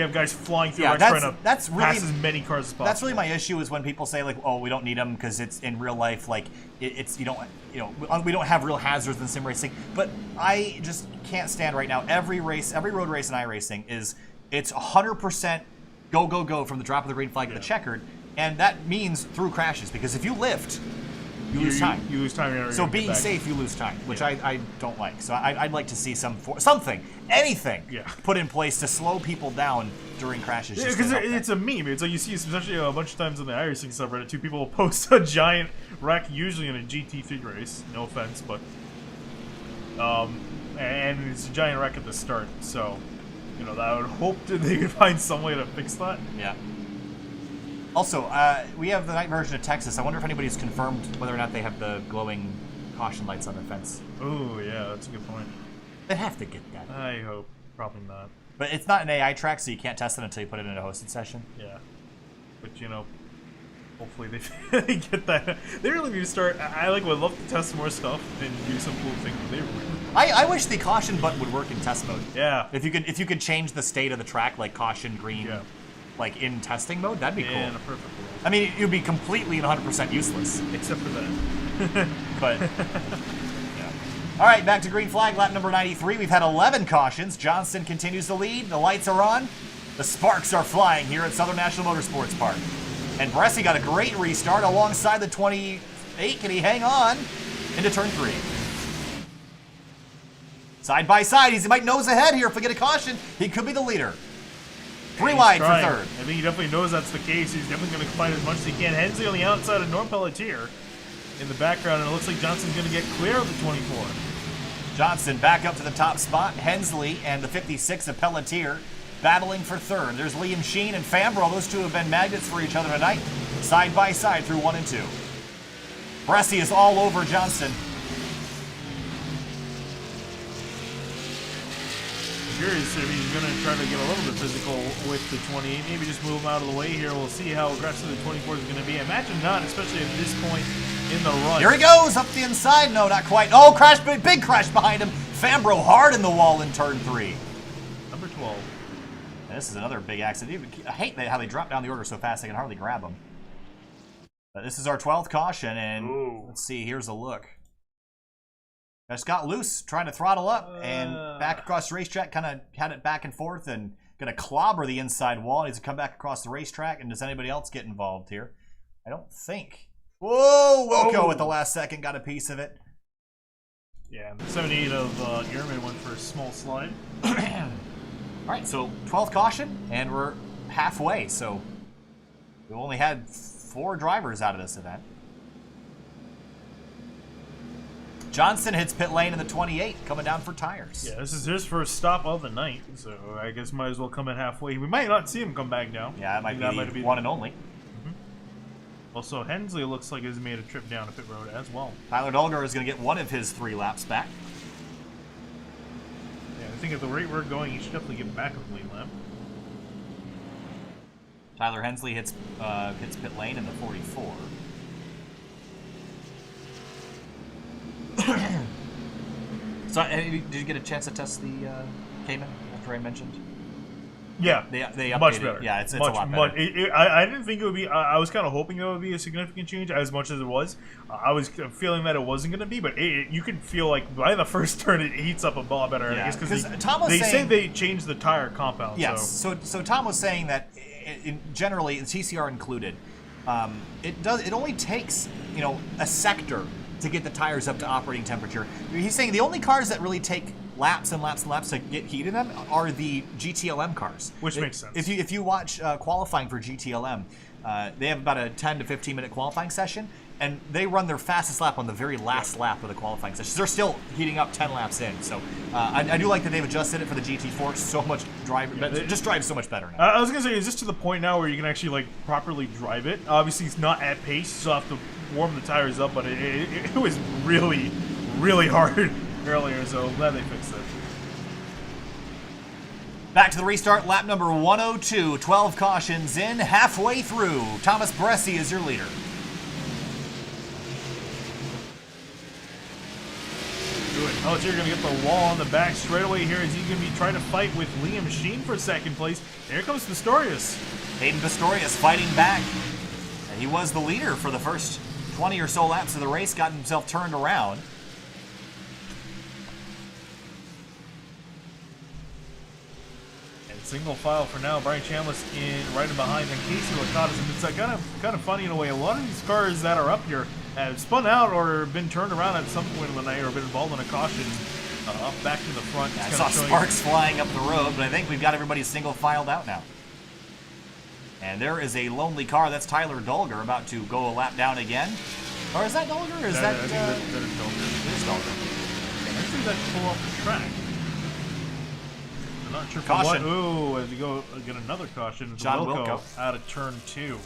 have guys flying through trying to pass as many cars as possible. That's really my issue, is when people say, like, oh, we don't need them because it's in real life, like, we don't have real hazards in sim racing. But I just can't stand right now. Every road race in iRacing it's 100% go, go, go from the drop of the green flag to the checkered, and that means through crashes, because if you lift, you lose time. You lose time. So being safe, you lose time, which I don't like. So I'd like to see something, anything put in place to slow people down during crashes. Yeah, because it's a meme. It's like you see, especially a bunch of times on the iRacing subreddit, two people will post a giant wreck, usually in a GT3 race. No offense, but and it's a giant wreck at the start. So, you know, I would hope that they could find some way to fix that. Yeah. Also, we have the night version of Texas. I wonder if anybody's confirmed whether or not they have the glowing caution lights on their fence. Oh, yeah, that's a good point. They have to get that. I hope. Probably not. But it's not an AI track, so you can't test it until you put it in a hosted session. Yeah. But, you know, hopefully they get that. They really need to start. I would love to test more stuff and do some cool things. I wish the caution button would work in test mode. Yeah. If you could change the state of the track, like caution green, like in testing mode, that'd be cool. In a perfect world. I mean, it would be completely and 100% useless. Except for that. But, yeah. All right, back to green flag, lap number 93. We've had 11 cautions. Johnston continues to lead. The lights are on. The sparks are flying here at Southern National Motorsports Park. And Bresci got a great restart alongside the 28. Can he hang on into turn 3? Side by side, he might nose ahead here. If we get a caution, he could be the leader. 3 wide for third. I think he definitely knows that's the case. He's definitely going to fight as much as he can. Hensley on the outside of Norm Pelletier in the background, and it looks like Johnson's going to get clear of the 24. Johnson back up to the top spot. Hensley and the 56 of Pelletier battling for third. There's Liam Sheen and Fambro. Those two have been magnets for each other tonight, side by side through 1 and 2. Bresci is all over Johnston. Curious if he's going to try to get a little bit physical with the 28. Maybe just move him out of the way here. We'll see how aggressive the 24 is going to be. Imagine not, especially at this point in the run. Here he goes, up the inside. No, not quite. Oh, crash, big crash behind him. Fambro hard in the wall in turn 3. Number 12. And this is another big accident. I hate how they drop down the order so fast they can hardly grab them. But this is our 12th caution, and let's see, here's a look. Just got loose, trying to throttle up, and back across the racetrack, kind of had it back and forth, and going to clobber the inside wall. Needs to come back across the racetrack, and does anybody else get involved here? I don't think. Whoa, Wilco at the last second got a piece of it. Yeah, the 78 of Ehrman went for a small slide. All right, so 12th caution, and we're halfway, so we only had 4 drivers out of this event. Johnson hits pit lane in the 28, coming down for tires. Yeah, this is his first stop of the night, so I guess might as well come in halfway. We might not see him come back down. Yeah, that might be one and only. Also, Hensley looks like he's made a trip down to pit road as well. Tyler Dolgar is going to get one of his 3 laps back. Yeah, I think at the rate we're going, he should definitely get back a lead lap. Tyler Hensley hits pit lane in the 44. So, did you get a chance to test the Cayman after I mentioned? Yeah, they updated. Much better. Yeah, it's much, a lot better. I didn't think it would be. I was kind of hoping it would be a significant change, as much as it was. I was feeling that it wasn't going to be, but you can feel like by the first turn it heats up a lot better. Yeah, I guess because they say they changed the tire compound. Yes. So Tom was saying that generally, TCR included, it only takes a sector to get the tires up to operating temperature. He's saying the only cars that really take laps and laps and laps to get heat in them are the GTLM cars. Which makes sense. If you watch qualifying for GTLM, they have about a 10 to 15 minute qualifying session, and they run their fastest lap on the very last lap of the qualifying session. They're still heating up 10 laps in. So I do like that they've adjusted it for the GT4 so much. It just drives so much better now. I was going to say, is this to the point now where you can actually properly drive it? Obviously, it's not at pace. You still have to warm the tires up, but it was really, really hard earlier, so glad they fixed it. Back to the restart, lap number 102, 12 cautions in, halfway through. Thomas Bresci is your leader. Oh, so you're going to get the wall on the back straight away here as he's going to be trying to fight with Liam Sheen for second place. Here comes Pistorius. Hayden Pistorius fighting back. And he was the leader for the first 20 or so laps of the race, got himself turned around. Single file for now. Brian Chambliss right in behind, and Casey Lacatas. And it's like kind of funny in a way. A lot of these cars that are up here have spun out or been turned around at some point in the night or been involved in a caution up back to the front. I saw sparks flying up the road, but I think we've got everybody single filed out now. And there is a lonely car. That's Tyler Dolger about to go a lap down again. Or is that Dolger? Or is that is Dolger. It is Dolger. Let's see that pull off the track. I'm not sure for caution. what. Ooh, as we go get another caution. It's John Wilco Wilco out of turn 2.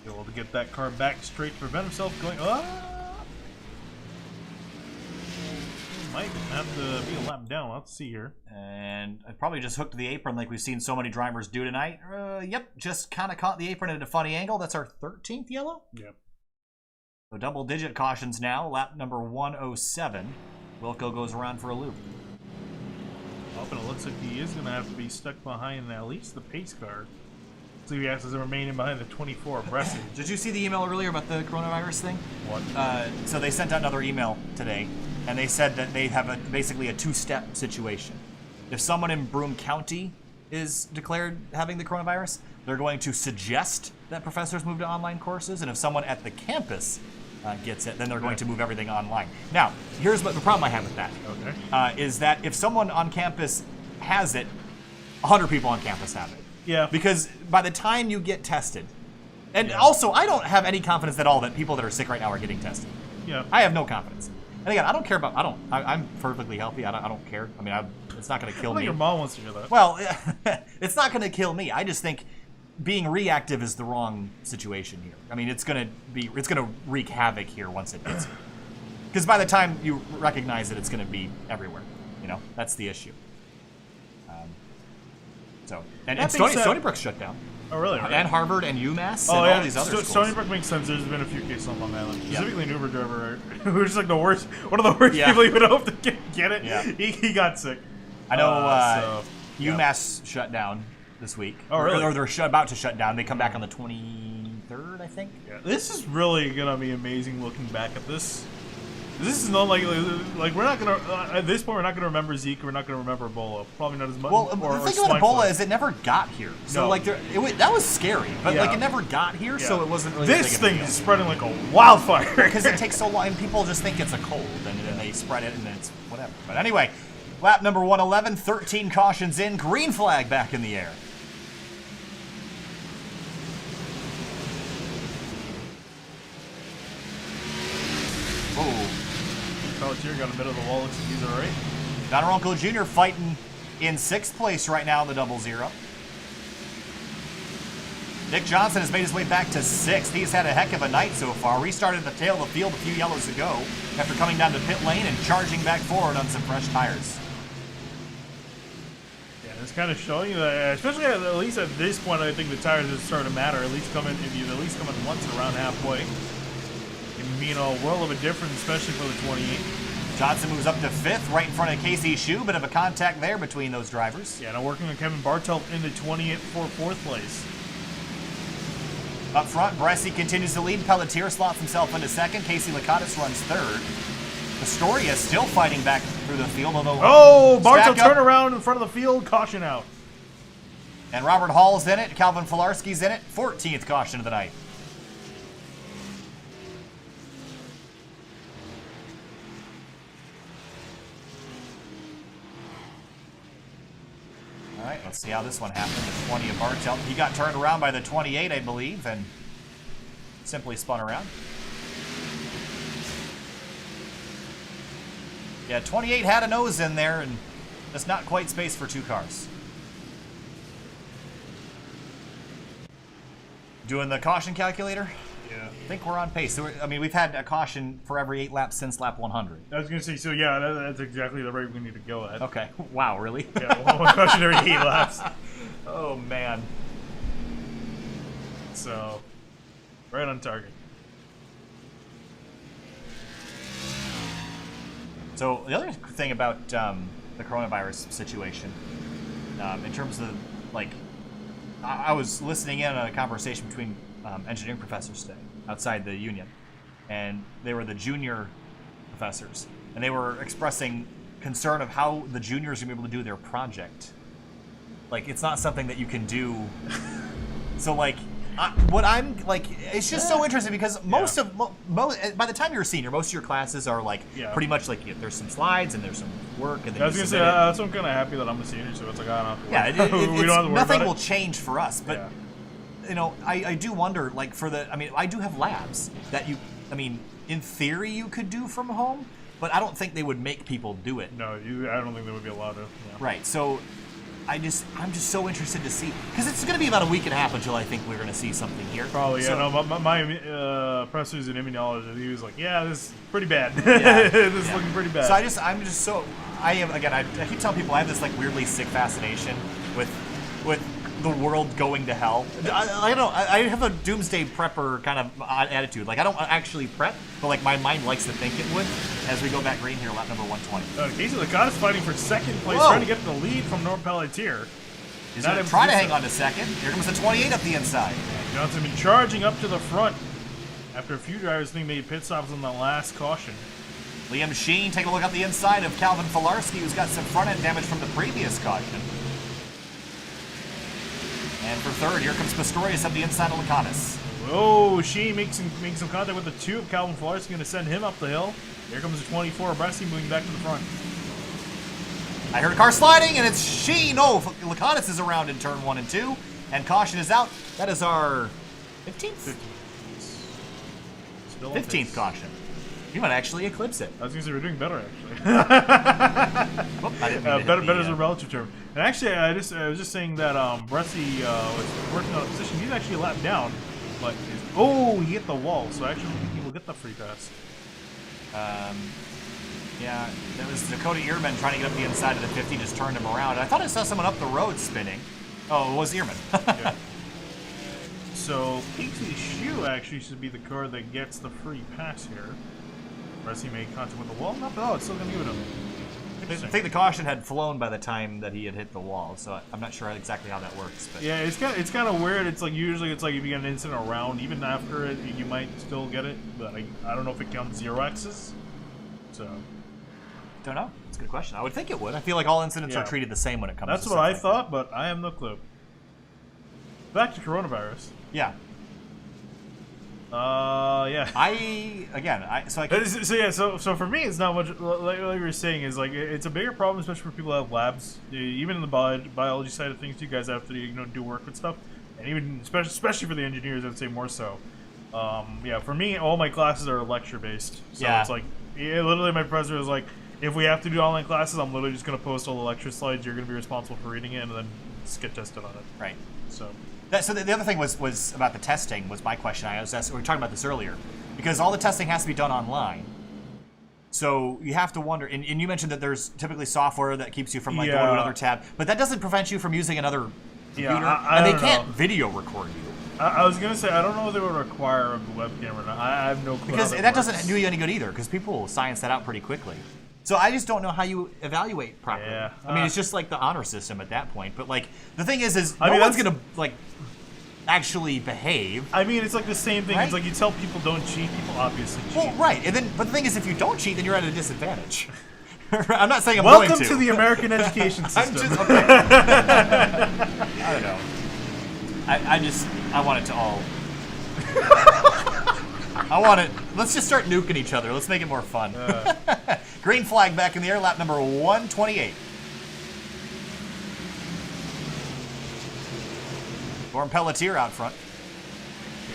Able to get that car back straight to prevent himself going. Might have to be a lap down. Let's see here. And I probably just hooked the apron like we've seen so many drivers do tonight. Yep, just kind of caught the apron at a funny angle. That's our 13th yellow? Yep. So double-digit cautions now. Lap number 107. Wilco goes around for a loop. Up, and it looks like he is going to have to be stuck behind at least the pace car. So he has to remain in behind the 24 Bresci. Did you see the email earlier about the coronavirus thing? What? So they sent out another email today, and they said that they have basically a two-step situation. If someone in Broome County is declared having the coronavirus, they're going to suggest that professors move to online courses, and if someone at the campus gets it, then they're going to move everything online. Now, here's what the problem I have with that. Okay. Is that if someone on campus has it, 100 people on campus have it. Yeah. Because by the time you get tested, and also I don't have any confidence at all that people that are sick right now are getting tested. Yeah. I have no confidence. And again, I don't care about, I'm perfectly healthy. I don't care. I mean, it's not going to kill me. Your mom wants to hear that. Well, it's not going to kill me. I just think being reactive is the wrong situation here. I mean, it's going to wreak havoc here once it gets here. Because by the time you recognize it, it's going to be everywhere. You know, that's the issue. And Stony Brook's shut down. Oh, really? Right. And Harvard and UMass and all these other schools. Stony Brook makes sense. There's been a few cases on Long Island. Specifically an Uber driver who's like the worst, one of the worst people you would hope to get it. Yeah. He got sick. I know UMass shut down this week. Oh, really? Or they're about to shut down. They come back on the 23rd, I think. Yeah. This is really going to be amazing looking back at this. This is not like we're not gonna at this point we're not gonna remember Zeke. We're not gonna remember Ebola. Probably not as much. Well, the thing about Ebola is it never got here. So that was scary, but it never got here, so it wasn't really. This thing is spreading like a wildfire because it takes so long, and people just think it's a cold, and then they spread it, and it's whatever. But anyway, lap number 111, 13 cautions in, green flag back in the air. Oh. Pelletier got a bit of the wall. Looks like he's all right. Don Ronco Jr. fighting in 6th place right now in the 0-0. Nick Johnson has made his way back to 6th. He's had a heck of a night so far. Restarted at the tail of the field a few yellows ago after coming down to pit lane and charging back forward on some fresh tires. Yeah, it's kind of showing you that, especially at least at this point, I think the tires are starting to matter. At least coming once and around halfway. You know, a world of a difference, especially for the 28. Johnson moves up to 5th, right in front of Casey Shu. Bit of a contact there between those drivers. Yeah, now working on Kevin Bartelt in the 28 for 4th place. Up front, Bresci continues to lead. Pelletier slots himself into 2nd. Casey Lacatas runs 3rd. Astoria still fighting back through the field, although Bartelt turn around in front of the field, caution out. And Robert Hall's in it. Calvin Filarski's in it. 14th caution of the night. All right, let's see how this one happened. The 20 of Bartelt. He got turned around by the 28, I believe, and simply spun around. Yeah, 28 had a nose in there, and that's not quite space for 2 cars. Doing the caution calculator? Yeah. I think we're on pace. So I mean, we've had a caution for every 8 laps since lap 100. I was going to say, so yeah, that's exactly the rate we need to go at. Okay. Wow, really? Yeah, one caution every 8 laps. Oh, man. So, right on target. So the other thing about the coronavirus situation, in terms of, like, I was listening in on a conversation between engineering professors today outside the union, and they were the junior professors, and they were expressing concern of how the juniors are going to be able to do their project Like, it's not something that you can do. So, like, what I'm, like, it's just so interesting because most of, by the time you're a senior, most of your classes are, like, pretty much, like, there's some slides and there's some work. And then I was going to say, that's why I'm kind of happy that I'm a senior, so it's like, I don't have to worry. Yeah, we don't have to worry nothing about will change for us, but, you know, I do wonder, like, I mean, I do have labs that I mean, in theory you could do from home, but I don't think they would make people do it. No, I don't think they would be allowed to. Yeah. Right, so I'm just so interested to see, because it's going to be about a week and a half until I think we're going to see something here. Probably, yeah. So, No, my professor's an immunologist. He was like, "Yeah, this is pretty bad. This is looking pretty bad." So I keep telling people I have this like weirdly sick fascination with the world going to hell. I don't know. I have a doomsday prepper kind of attitude. Like, I don't actually prep, but like my mind likes to think it would. As we go back green here, lap number 120. Casey Lacotte is fighting for second place, trying to get the lead from Norm Pelletier. He's going to try to hang on to second. Here comes the 28 up the inside. Johnson been charging up to the front after a few drivers think made pit stops on the last caution. Liam Sheen taking a look up the inside of Calvin Filarski, who's got some front end damage from the previous caution. And for third, here comes Pistorius up the inside of Lacanis. Oh, Sheen makes some contact with the 2 of Calvin Filarski, going to send him up the hill. Here comes the 24 of Bressy moving back to the front. I heard a car sliding, and it's Sheen. Oh, Lacanis is around in turn 1 and 2, and caution is out. That is our 15th? 15th caution. You might actually eclipse it. I was going to say, we're doing better, actually. Whoop, I didn't mean to better is a relative term. And actually, I was just saying that Bressy was working on a position. He's actually a lap down, but he hit the wall, so actually he will get the free pass. Yeah, that was Dakota Ehrman trying to get up the inside of the 50, just turned him around. I thought I saw someone up the road spinning. Oh, it was Ehrman. Yeah. So, Casey Shue actually should be the car that gets the free pass here. Bressy made contact with the wall. It's still going to give it him. I think the caution had flown by the time that he had hit the wall, so I'm not sure exactly how that works. But yeah, it's kind of weird. It's like usually it's like if you get an incident around, even after it, you might still get it. But I don't know if it counts 0x's. So don't know. It's a good question. I would think it would. I feel like all incidents are treated the same when it comes. That's to what I like thought, but I have no clue. Back to coronavirus. Yeah. Yeah. So for me, it's not much. Like we were saying, is like it's a bigger problem, especially for people who have labs. Even in the biology side of things, you guys have to do work with stuff, and even especially for the engineers, I'd say more so. Yeah, for me, all my classes are lecture based. So it's like literally my professor was like, if we have to do online classes, I'm literally just gonna post all the lecture slides. You're gonna be responsible for reading it, and then just get tested on it. Right. So. So the other thing was about the testing was my question. I was asked, we were talking about this earlier, because all the testing has to be done online. So you have to wonder, and you mentioned that there's typically software that keeps you from going to another tab, but that doesn't prevent you from using another computer, and they can't video record you. I was gonna say I don't know if they would require a webcam or not. I have no clue. Because that doesn't do you any good either, because people will science that out pretty quickly. So I just don't know how you evaluate properly. Yeah. I mean, it's just like the honor system at that point. But like the thing is no one's gonna like actually behave. I mean, it's like the same thing. Right? It's like you tell people don't cheat, people obviously cheat. Well, right, but the thing is, if you don't cheat, then you're at a disadvantage. I'm not saying I'm Welcome going to. to the American education system. Okay. I don't know. I want it to all. I want it. Let's just start nuking each other. Let's make it more fun. Green flag back in the air, lap number 128. Norm Pelletier out front.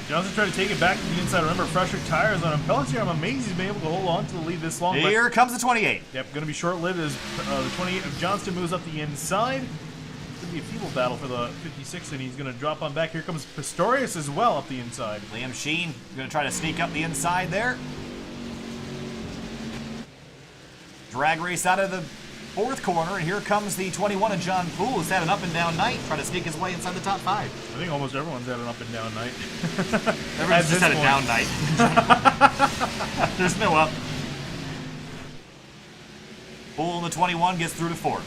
Johnson tried to take it back to the inside. Remember, fresher tires on him. Pelletier, I'm amazed he's been able to hold on to the lead this long. Here comes the 28. Yep, going to be short-lived as the 28 of Johnston moves up the inside. It's going to be a feeble battle for the 56, and he's going to drop on back. Here comes Pistorius as well up the inside. Liam Sheen going to try to sneak up the inside there. Drag race out of the fourth corner, and here comes the 21 of John Poole, who's had an up-and-down night, trying to sneak his way inside the top 5. I think almost everyone's had an up-and-down night. Everyone's just had a down night. There's no up. Poole in the 21 gets through to 4th.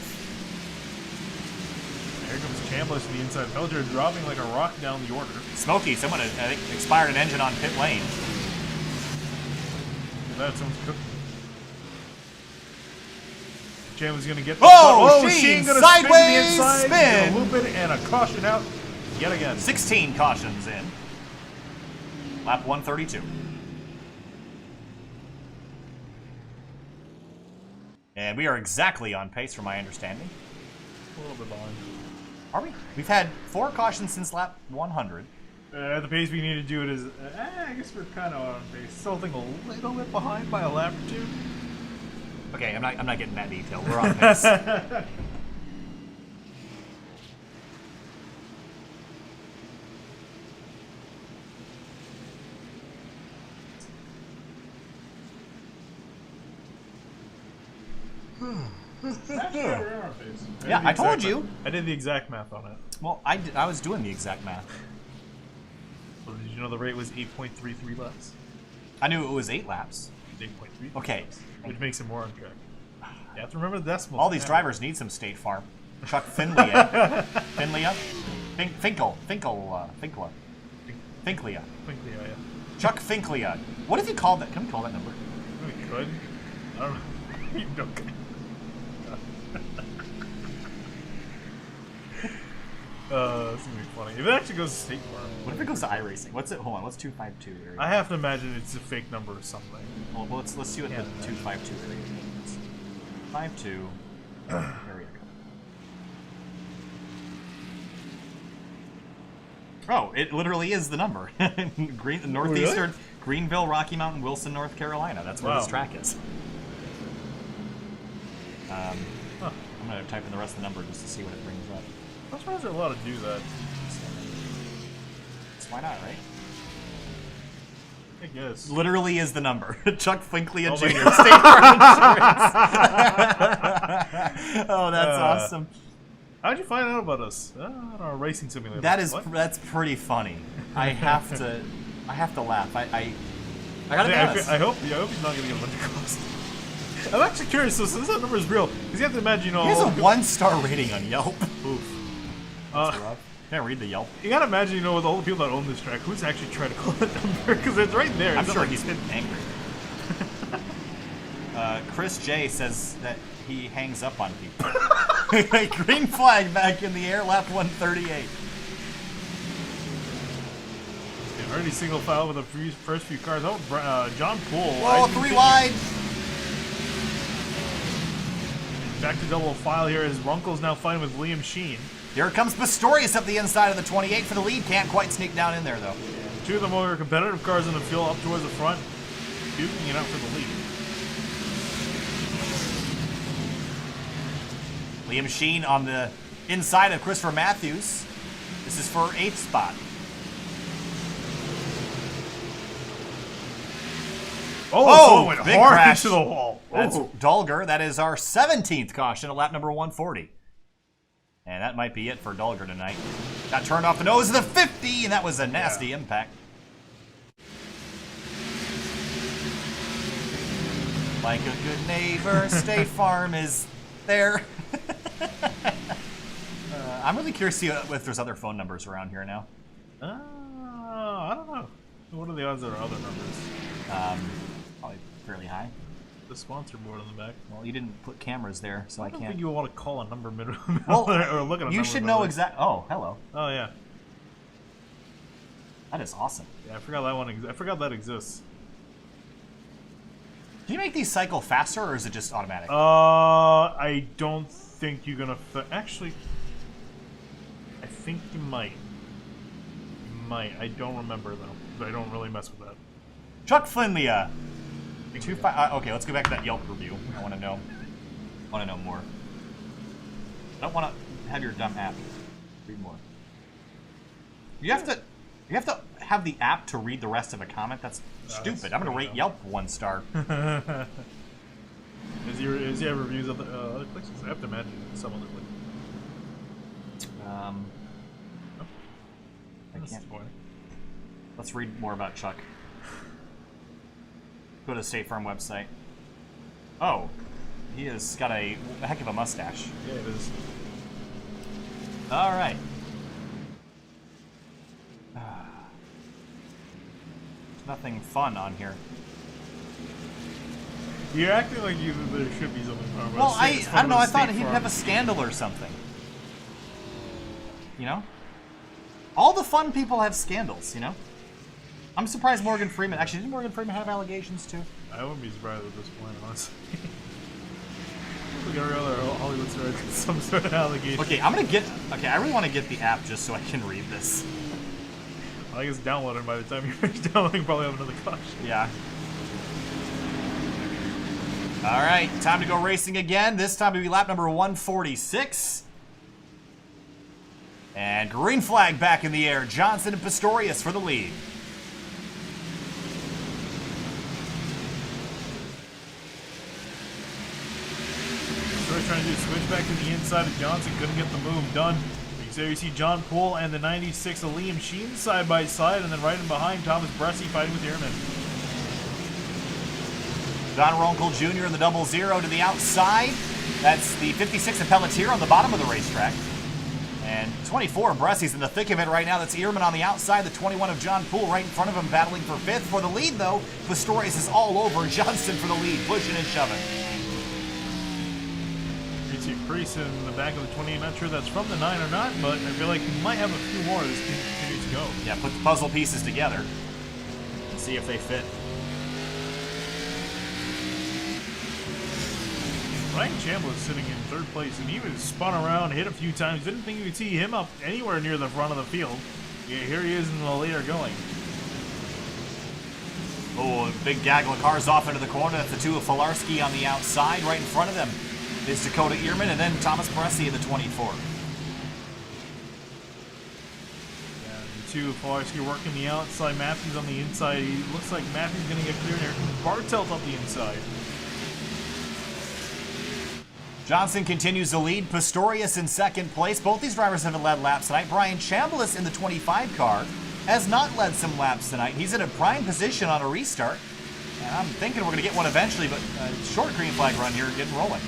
Here comes Chambliss to the inside. Pelletier dropping like a rock down the order. Smokey, someone I think expired an engine on pit lane. Look at that, someone's cooking. Jam was going to get. Oh, Sheen going to sideways spin to the inside, spin. a loop it, and a caution out yet again. 16 cautions in. Lap 132. And we are exactly on pace, from my understanding. A little bit behind. Are we? We've had 4 cautions since lap 100. The pace we need to do it is, I guess we're kind of on pace. Still think a little bit behind by a lap or 2. Okay, I'm not getting that detail. We're on pace. Yeah, I told you. I did the exact math on it. Well, I was doing the exact math. Well, did you know the rate was 8.33 laps? I knew it was 8 laps. 8.3. Okay. Which makes it more on track. You have to remember the decimals. All these drivers need some State Farm. Chuck Finley. Finley? Finkel. Finklia. Yeah. Chuck Finklia. What if you call that? Can we call that number? We could. I don't know. You don't. This is gonna be funny. If it actually goes to State Farm. What if it goes to iRacing? What's it? Hold on. What's 252 area? I have to imagine it's a fake number or something. Well, let's see what the 252 area means. 52 area code. Oh, it literally is the number. Northeastern, Really? Greenville, Rocky Mountain, Wilson, North Carolina. That's where this track is. I'm going to type in the rest of the number just to see what it brings up. I'm surprised they're allowed to do that. Why not, right? I guess. Literally is the number. Chuck Finkley Oh Jr. my State Farm Insurance. Oh, that's awesome. How'd you find out about us? On our racing simulator. That's pretty funny. I have to laugh. I gotta be honest. I hope he's not gonna get a bunch of cost. I'm actually curious. So since that number is real, because you have to imagine, He has a 1-star rating on Yelp. Oof. Can't read the Yelp. You gotta imagine, with all the people that own this track, who's actually trying to call that number? Because it's right there. I'm sure he's been angry. Chris J says that he hangs up on people. Green flag back in the air, lap 138. Already single file with the first few cars. Oh, John Poole. Whoa, 3 wide. Back to double file here as Runkle's now fighting with Liam Sheen. Here comes Pistorius up the inside of the 28 for the lead. Can't quite sneak down in there, though. Two of the more competitive cars in the field up towards the front, duking it out for the lead. Liam Sheen on the inside of Christopher Matthews. This is for 8th spot. Oh, it went big hard crash. into the wall. That's Dulger. That is our 17th caution at lap number 140. And that might be it for Dulger tonight. Got turned off the nose of the 50, and that was a nasty impact. Like a good neighbor, State Farm is there. I'm really curious to see if there's other phone numbers around here now. I don't know. What are the odds there are other numbers? Probably fairly high. The sponsor board on the back. Well, you didn't put cameras there, so I don't can't. think you want to call a number middle Well, or look at a number. You should know exactly. Oh, hello. Oh yeah. That is awesome. Yeah, I forgot that one. I forgot that exists. Do you make these cycle faster, or is it just automatic? I don't think you're gonna. Actually, I think you might. You might. I don't remember though. But I don't really mess with that. Chuck Finley. Okay, let's go back to that Yelp review. I want to know. More. I don't want to have your dumb app read more. You have to have the app to read the rest of a comment. That's stupid. I'm gonna rate Yelp 1 star. Is he have reviews of other places? I have to imagine some other places. I can't. Let's read more about Chuck. Go to the State Farm website. Oh, he has got a heck of a mustache. Yeah, it is. All right. There's nothing fun on here. You're acting like there should be something wrong. Well, I don't know. I thought he'd have a scandal or something. You know? All the fun people have scandals, you know? I'm surprised Morgan Freeman... Actually, did Morgan Freeman have allegations, too? I wouldn't be surprised at this point, honestly. Look at every other Hollywood star has some sort of allegation. Okay, I'm gonna get... Okay, I really want to get the app just so I can read this. I think it's downloaded by the time you finish downloading. Probably have another caution. Yeah. Alright, time to go racing again. This time to be lap number 146. And green flag back in the air. Johnson and Pistorius for the lead. Trying to do a switch back to the inside of Johnson, couldn't get the move done. So you see John Poole and the 96 of Liam Sheen side by side, and then right in behind Thomas Bressie fighting with Ehrman. Don Ronkel Jr. in the 00 to the outside. That's the 56 of Pelletier on the bottom of the racetrack. And 24 of Bressie's in the thick of it right now. That's Ehrman on the outside. The 21 of John Poole right in front of him, battling for 5th. For the lead, though, Pistorius is all over Johnson for the lead, pushing and shoving. You see a crease in the back of the 28. Not sure that's from the 9 or not, but I feel like he might have a few more as this continues to go. Yeah, put the puzzle pieces together and see if they fit. Ryan Chambliss sitting in 3rd place, and he was spun around, hit a few times. Didn't think you would see him up anywhere near the front of the field. Yeah, here he is in the later going. Oh, a big gaggle of cars off into the corner. That's the 2 of Filarski on the outside. Right in front of them is Dakota Ehrman, and then Thomas Bressie in the 24. Yeah, the 2 of Filarski working the outside. Matthews on the inside. He looks like Matthews going to get clear here. Bartelt up the inside. Johnson continues to lead. Pistorius in 2nd place. Both these drivers haven't led laps tonight. Brian Chambliss in the 25 car has not led some laps tonight. He's in a prime position on a restart. And I'm thinking we're going to get one eventually, but a short green flag run here, getting rolling.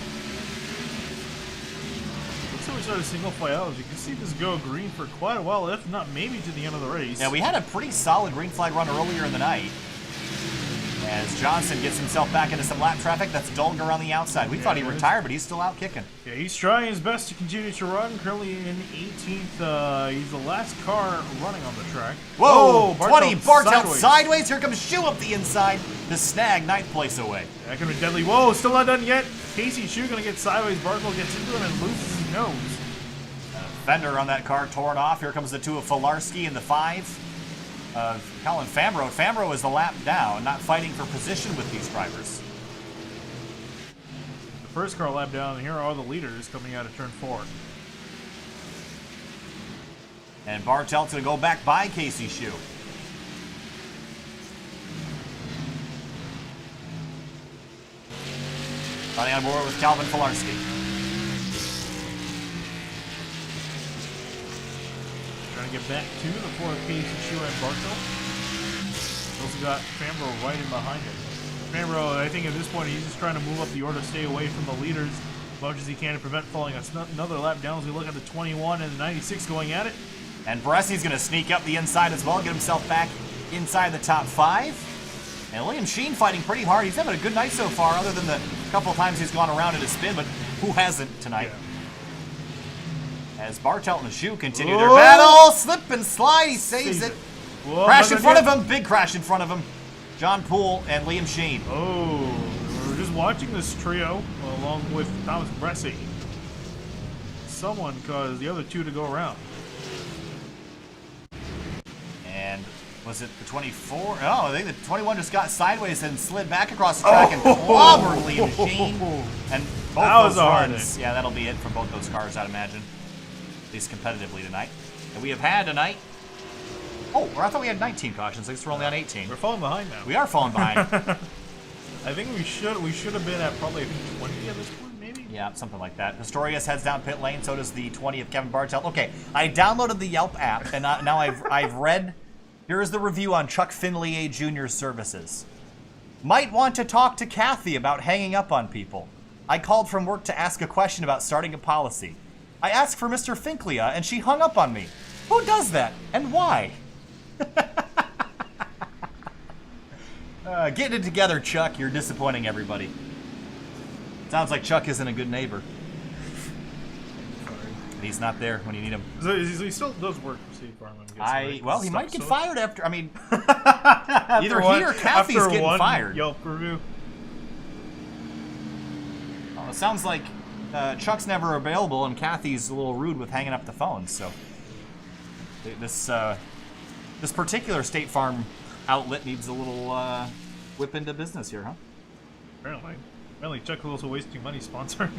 Looks like we started single file out. As you can see this go green for quite a while, if not maybe to the end of the race. Yeah, we had a pretty solid green flag run earlier in the night. As Johnson gets himself back into some lap traffic, that's Dulger on the outside. We thought he retired, but he's still out kicking. Yeah, he's trying his best to continue to run. Currently in 18th. He's the last car running on the track. Whoa! 20, Bartelt sideways. sideways. Here comes Shu up the inside to snag 9th place away. That could be deadly. Whoa, still not done yet. Casey Shu going to get sideways. Bartelt gets into him and loses his nose. Fender on that car torn off. Here comes the 2 of Filarski in the 5 of Colin Fambro. Fambro is the lap down, not fighting for position with these drivers. The first car lap down, and here are the leaders coming out of turn 4. And Bartelt's going to go back by Casey Shu. Running on board with Calvin Filarski. Trying to get back to the 4th Casey Shu and Bartelt. Also got Fambro right in behind him. Fambro, I think at this point, he's just trying to move up the order, stay away from the leaders as much as he can to prevent falling another lap down as we look at the 21 and the 96 going at it. And Bressie's going to sneak up the inside as well, get himself back inside the top 5. And Liam Sheen fighting pretty hard. He's having a good night so far, other than the couple of times he's gone around in a spin, but who hasn't tonight? Yeah. As Bartelt and Shu continue their battle, slip and slide, he saves it. Whoa, Crash in front of him, big crash in front of him. John Poole and Liam Sheen. Oh, we're just watching this trio along with Thomas Bressie. Someone caused the other 2 to go around. And was it the 24? Oh, I think the 21 just got sideways and slid back across the track and clobbered Liam Sheen. And both those runs. Yeah, that'll be it for both those cars, I'd imagine. At least competitively tonight. And we have had tonight. Oh, I thought we had 19 cautions. I guess we're only on 18. We're falling behind now. We are falling behind. I think we should have been at probably 20 at this point, maybe? Yeah, something like that. Pistorius heads down pit lane, so does the 20 of Kevin Bartelt. Okay, I downloaded the Yelp app, and now I've read. Here is the review on Chuck Finley Jr.'s services. Might want to talk to Kathy about hanging up on people. I called from work to ask a question about starting a policy. I asked for Mr. Finklia, and she hung up on me. Who does that, and why? Getting it together, Chuck. You're disappointing everybody. Sounds like Chuck isn't a good neighbor. And he's not there when you need him. So he still does work for State Farm, I'm guessing, right? Well, he might get fired after. I mean, either either he or Kathy's getting fired. Yelp review. Well, it sounds like Chuck's never available, and Kathy's a little rude with hanging up the phone. So this particular State Farm outlet needs a little whip into business here, huh? Apparently, Chuck was also wasting money sponsoring.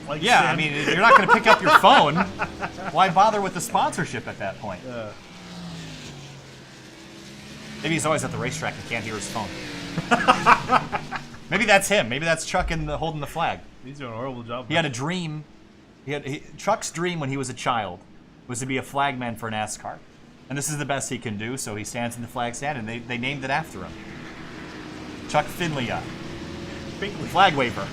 I mean, if you're not going to pick up your phone, why bother with the sponsorship at that point? Maybe he's always at the racetrack and can't hear his phone. Maybe that's him. Maybe that's Chuck holding the flag. He's doing a horrible job. He had a dream. Chuck's dream when he was a child was to be a flagman for NASCAR. And this is the best he can do, so he stands in the flag stand, and they named it after him. Chuck Finley. Flag waver.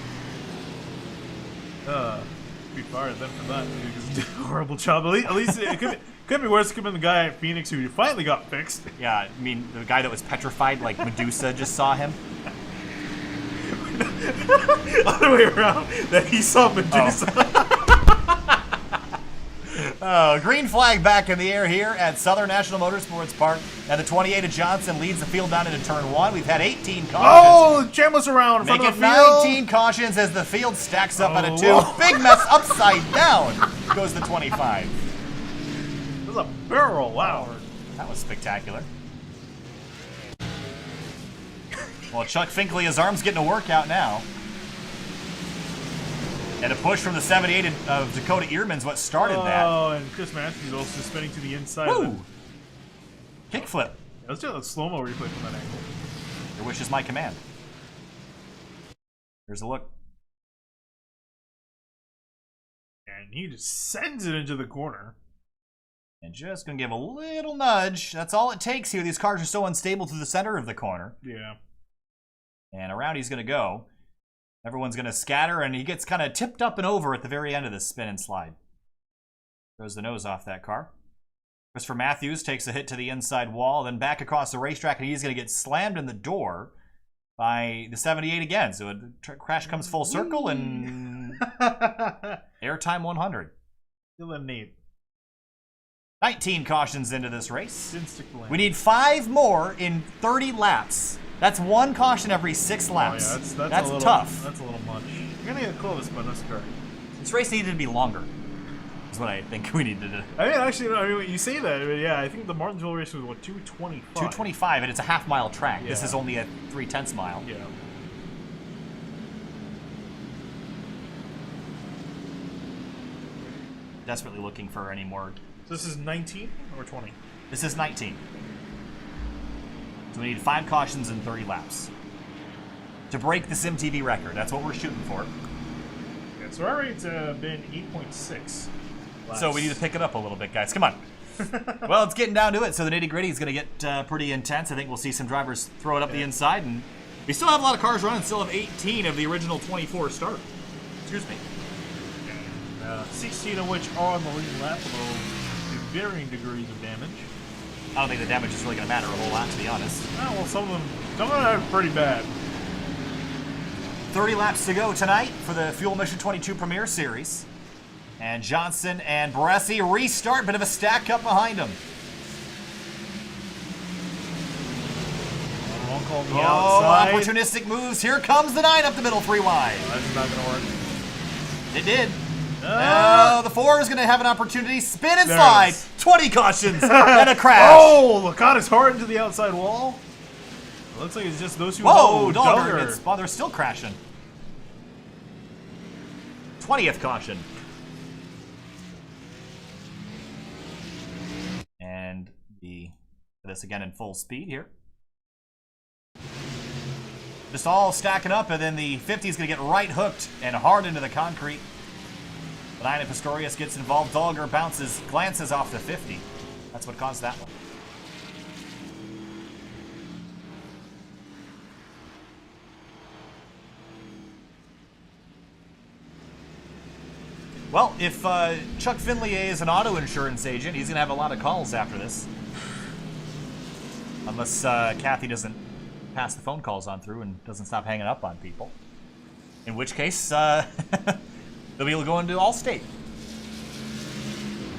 Be fired then for that, because he did a horrible job. At least it could be worse. It could have been the guy at Phoenix who finally got fixed. Yeah, I mean, the guy that was petrified, like Medusa just saw him. Other way around, that he saw Medusa. Green flag back in the air here at Southern National Motorsports Park. And the 28 of Johnson leads the field down into turn 1. We've had 18 cautions. Oh, Chambliss around in front Make of it the field. 19 cautions as the field stacks up at a 2. Big mess upside down goes the 25. This is a barrel. Wow. That was spectacular. Well, Chuck Finkley, his arm's getting a workout now. And a push from the 78 of Dakota Earman's what started that. Oh, and Chris Matthews also spinning to the inside. Woo! Kickflip. Let's do a slow-mo replay from that angle. Your wish is my command. Here's a look. And he just sends it into the corner. And just going to give a little nudge. That's all it takes here. These cars are so unstable to the center of the corner. Yeah. And around he's going to go. Everyone's going to scatter, and he gets kind of tipped up and over at the very end of this spin and slide. Throws the nose off that car. Christopher Matthews takes a hit to the inside wall, then back across the racetrack, and he's going to get slammed in the door by the 78 again. So a crash comes full circle, and airtime 100. Still a neat. 19 cautions into this race. Didn't stick the land. We need 5 more in 30 laps. That's 1 caution every 6 laps. Oh, yeah, that's tough. That's a little much. You're going to get close, but that's correct. This race needed to be longer. Is what I think we needed to. I mean, actually, you say that, but yeah, I think the Martinsville race was, what, 225? 225, and it's a half-mile track. Yeah. This is only a 3/10 mile. Yeah. Desperately looking for any more. So this is 19 or 20? This is 19. So we need 5 cautions in 30 laps to break the SimTV record. That's what we're shooting for. Yeah, so our rate's been 8.6. So we need to pick it up a little bit, guys. Come on. Well, it's getting down to it, so the nitty-gritty is going to get pretty intense. I think we'll see some drivers throw it up the inside, and we still have a lot of cars running. Still have 18 of the original 24 start. Excuse me. 16 of which are on the lead lap, although to varying degrees of damage. I don't think the damage is really going to matter a whole lot, to be honest. Oh, well, some of them are pretty bad. 30 laps to go tonight for the Fuel Mission 22 Premier Series. And Johnson and Baresi restart. Bit of a stack up behind them. One call on the outside. Opportunistic moves. Here comes the 9 up the middle, 3 wide. That's not going to work. It did. The 4 is going to have an opportunity. Spin and slide. 20 cautions and a crash. Oh, look out, it's hard into the outside wall. It looks like it's just those two. Whoa, Dogger. They're still crashing. 20th caution. And this again in full speed here. Just all stacking up, and then the 50 is going to get right hooked and hard into the concrete. The 9 of Pistorius gets involved. Dogger glances off the 50. That's what caused that one. Well, if Chuck Finley is an auto insurance agent, he's going to have a lot of calls after this. Unless Kathy doesn't pass the phone calls on through and doesn't stop hanging up on people. In which case, they'll be able to go into Allstate.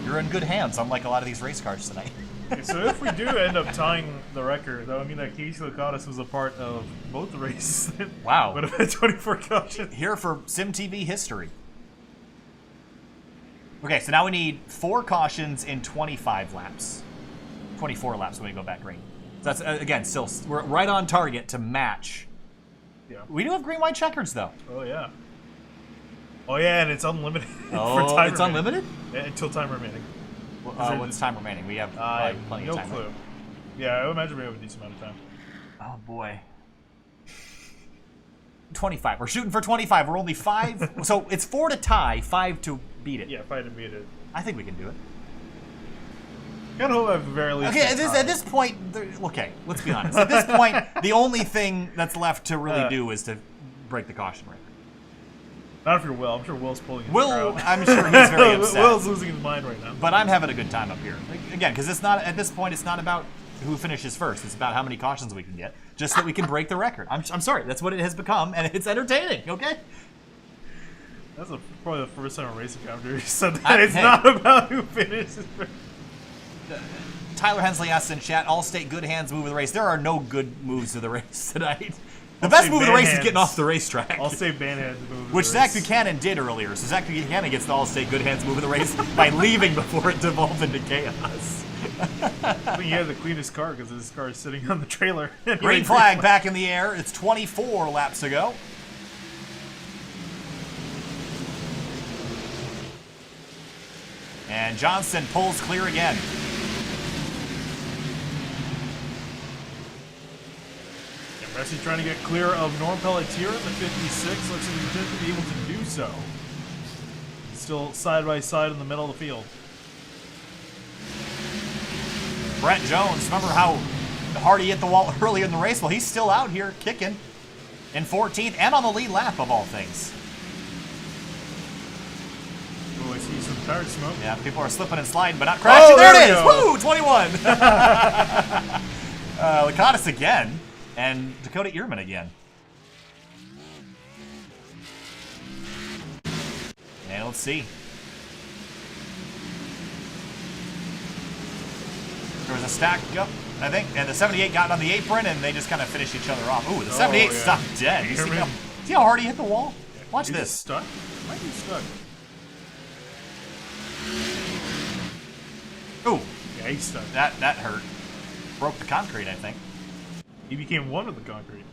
You're in good hands, unlike a lot of these race cars tonight. Okay, so if we do end up tying the record, that would mean that Casey Lakatos was a part of both the races. Wow. Would have had 24 cautions. Here for SimTV history. Okay, so now we need 4 cautions in 25 laps. 24 laps when we go back green. So that's, again, still, we're right on target to match. Yeah. We do have green, white checkers, though. Oh, yeah. Oh, yeah, and it's unlimited. Oh, for time it's remaining. unlimited? Yeah, until time remaining. What's time remaining? We have plenty no of time. clue. Right? Yeah, I would imagine we have a decent amount of time. Oh, boy. 25. We're shooting for 25. We're only 5. So it's 4 to tie, 5 to beat it. Yeah, if I had to beat it. I think we can do it. Gotta hope at the very least. Okay, at this point, okay, let's be honest. At this point, the only thing that's left to really do is to break the caution record. Not if you're Will. I'm sure Will's pulling his Will, crowd. I'm sure he's very upset. Will's losing his mind right now. But I'm having a good time up here. Again, because it's not, at this point, it's not about who finishes first. It's about how many cautions we can get, just so that we can break the record. I'm sorry, that's what it has become, and it's entertaining, okay? That's probably the first time a racing commentator said that. It's not about who finishes first. Tyler Hensley asks in chat, Allstate good hands move of the race. There are no good moves of the race tonight. The best move of the race is getting off the racetrack. Allstate band hands move of Which the Zach race. Buchanan did earlier. So Zach Buchanan gets the Allstate good hands move of the race by leaving before it devolved into chaos. I think he had the cleanest car because his car is sitting on the trailer. Green flag back in the air. It's 24 laps to go. And Johnson pulls clear again. Messi trying to get clear of Norm Pelletier in the 56. Looks like he's going to be able to do so. Still side by side in the middle of the field. Brett Jones, remember how hard he hit the wall earlier in the race? Well, he's still out here kicking in 14th and on the lead lap of all things. Oh, I see some tire smoke. Yeah, people are slipping and sliding, but not crashing. Oh, there it we is! go. Woo! 21! Lakatos again. And Dakota Ehrman again. And let's see. There was a stack up, I think, and the 78 got on the apron, and they just kind of finished each other off. Ooh, the 78 stopped dead. You see how hard he hit the wall? Watch Is this. It stuck? Might be stuck. Ooh, Yeah, he's stuck. that hurt. Broke the concrete, I think. He became one with the concrete.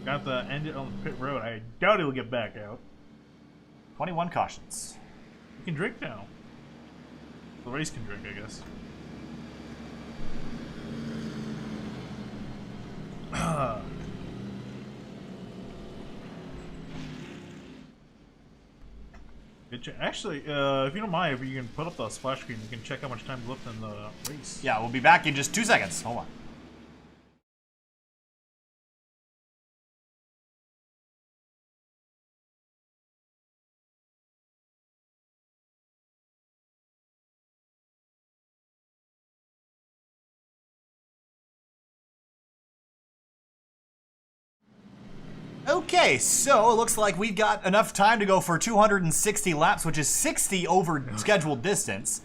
Got to end it on the pit road. I doubt he'll get back out. 21 cautions. You can drink now. The race can drink, I guess. Actually, if you don't mind, if you can put up the splash screen, you can check how much time left in the race. Yeah, we'll be back in just 2 seconds. Hold on. Okay, so it looks like we've got enough time to go for 260 laps, which is 60 over scheduled distance.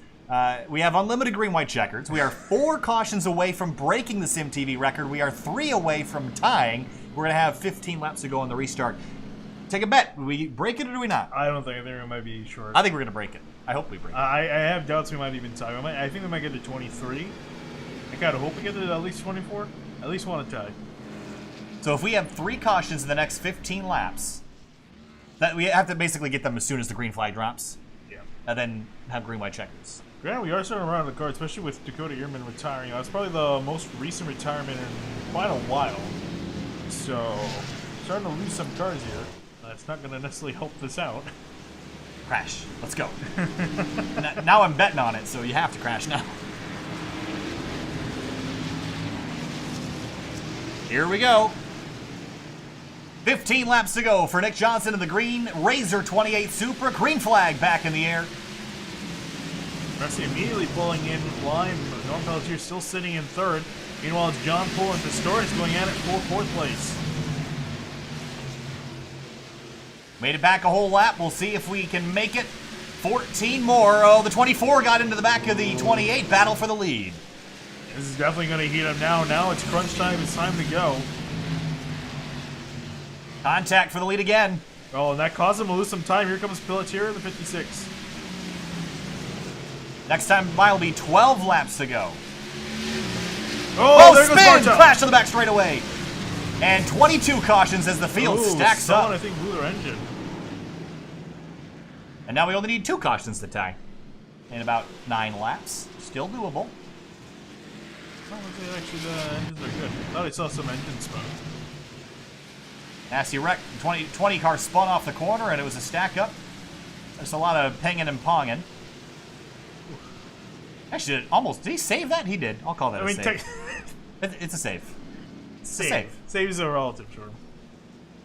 We have unlimited green-white checkers. We are 4 cautions away from breaking the SimTV record. We are 3 away from tying. We're going to have 15 laps to go on the restart. Take a bet. Do we break it or do we not? I don't think. I think it might be short. I think we're going to break it. I hope we break it. I have doubts we might even tie. I think we might get to 23. I kind of hope we get to at least 24. At least want to tie. So if we have 3 cautions in the next 15 laps, that we have to basically get them as soon as the green flag drops. Yeah. And then have green-white checkers. Granted, we are starting to run out of the card, especially with Dakota Ehrman retiring. That's probably the most recent retirement in quite a while. So, starting to lose some cars here. That's not going to necessarily help this out. Crash. Let's go. Now I'm betting on it, so you have to crash now. Here we go. 15 laps to go for Nick Johnson in the green. Razor 28 Supra. Green flag back in the air. Messi immediately pulling in line. Norm Pelletier still sitting in third. Meanwhile, it's John Poole and Pistorius going at it for fourth place. Made it back a whole lap. We'll see if we can make it 14 more. Oh, the 24 got into the back of the 28. Battle for the lead. This is definitely going to heat up now. Now it's crunch time. It's time to go. Contact for the lead again. Oh, and that caused him to lose some time. Here comes Pelletier, the 56. Next time by will be 12 laps to go. Oh, there spin! goes Barta. Crash to the back straightaway. And 22 cautions as the field stacks someone, up. I think, blew their engine. And now we only need 2 cautions to tie. In about 9 laps. Still doable. Oh, actually, the engines are good. I thought I saw some engine smoke. Nasty wreck. 20 car spun off the corner, and it was a stack up. There's a lot of pinging and ponging. Actually, almost. Did he save that? He did. I'll call that a save. It's a save. Save. Save is a relative term.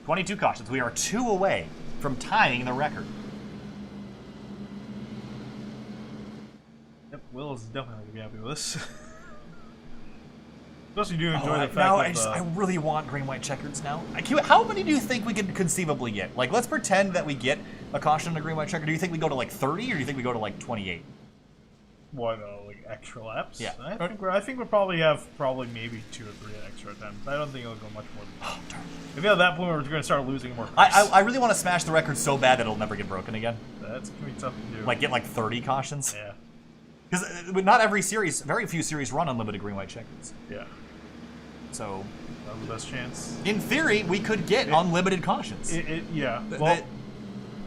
22 cautions. We are 2 away from tying the record. Yep, Will is definitely going to be happy with this. Especially do enjoy the fact that I really want green white checkers now. How many do you think we could conceivably get? Like, let's pretend that we get a caution and a green white checker. Do you think we go to like 30, or do you think we go to like 28? What, like extra laps? Yeah. I think we'll probably have maybe 2 or 3 extra attempts. I don't think it'll go much more than that. Oh, darn. Maybe at that point we're going to start losing more cars. I really want to smash the record so bad that it'll never get broken again. That's going to be tough to do. Like, get like 30 cautions? Yeah. Because not every series, very few series run unlimited green white checkers. Yeah. So, that's the best chance. In theory, we could get unlimited cautions. Yeah. Well,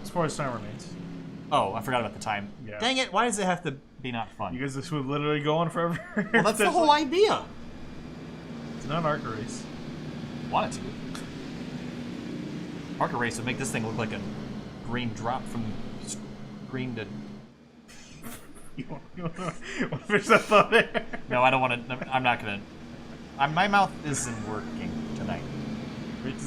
as far as time remains. Oh, I forgot about the time. Yeah. Dang it! Why does it have to be not fun? Because this would literally go on forever. Well, that's the whole idea. It's not an ARCA race. Want it to. ARCA race would make this thing look like a green drop from green to. You want to finish that thought there? No, I don't want to. I'm not gonna. My mouth isn't working tonight. Great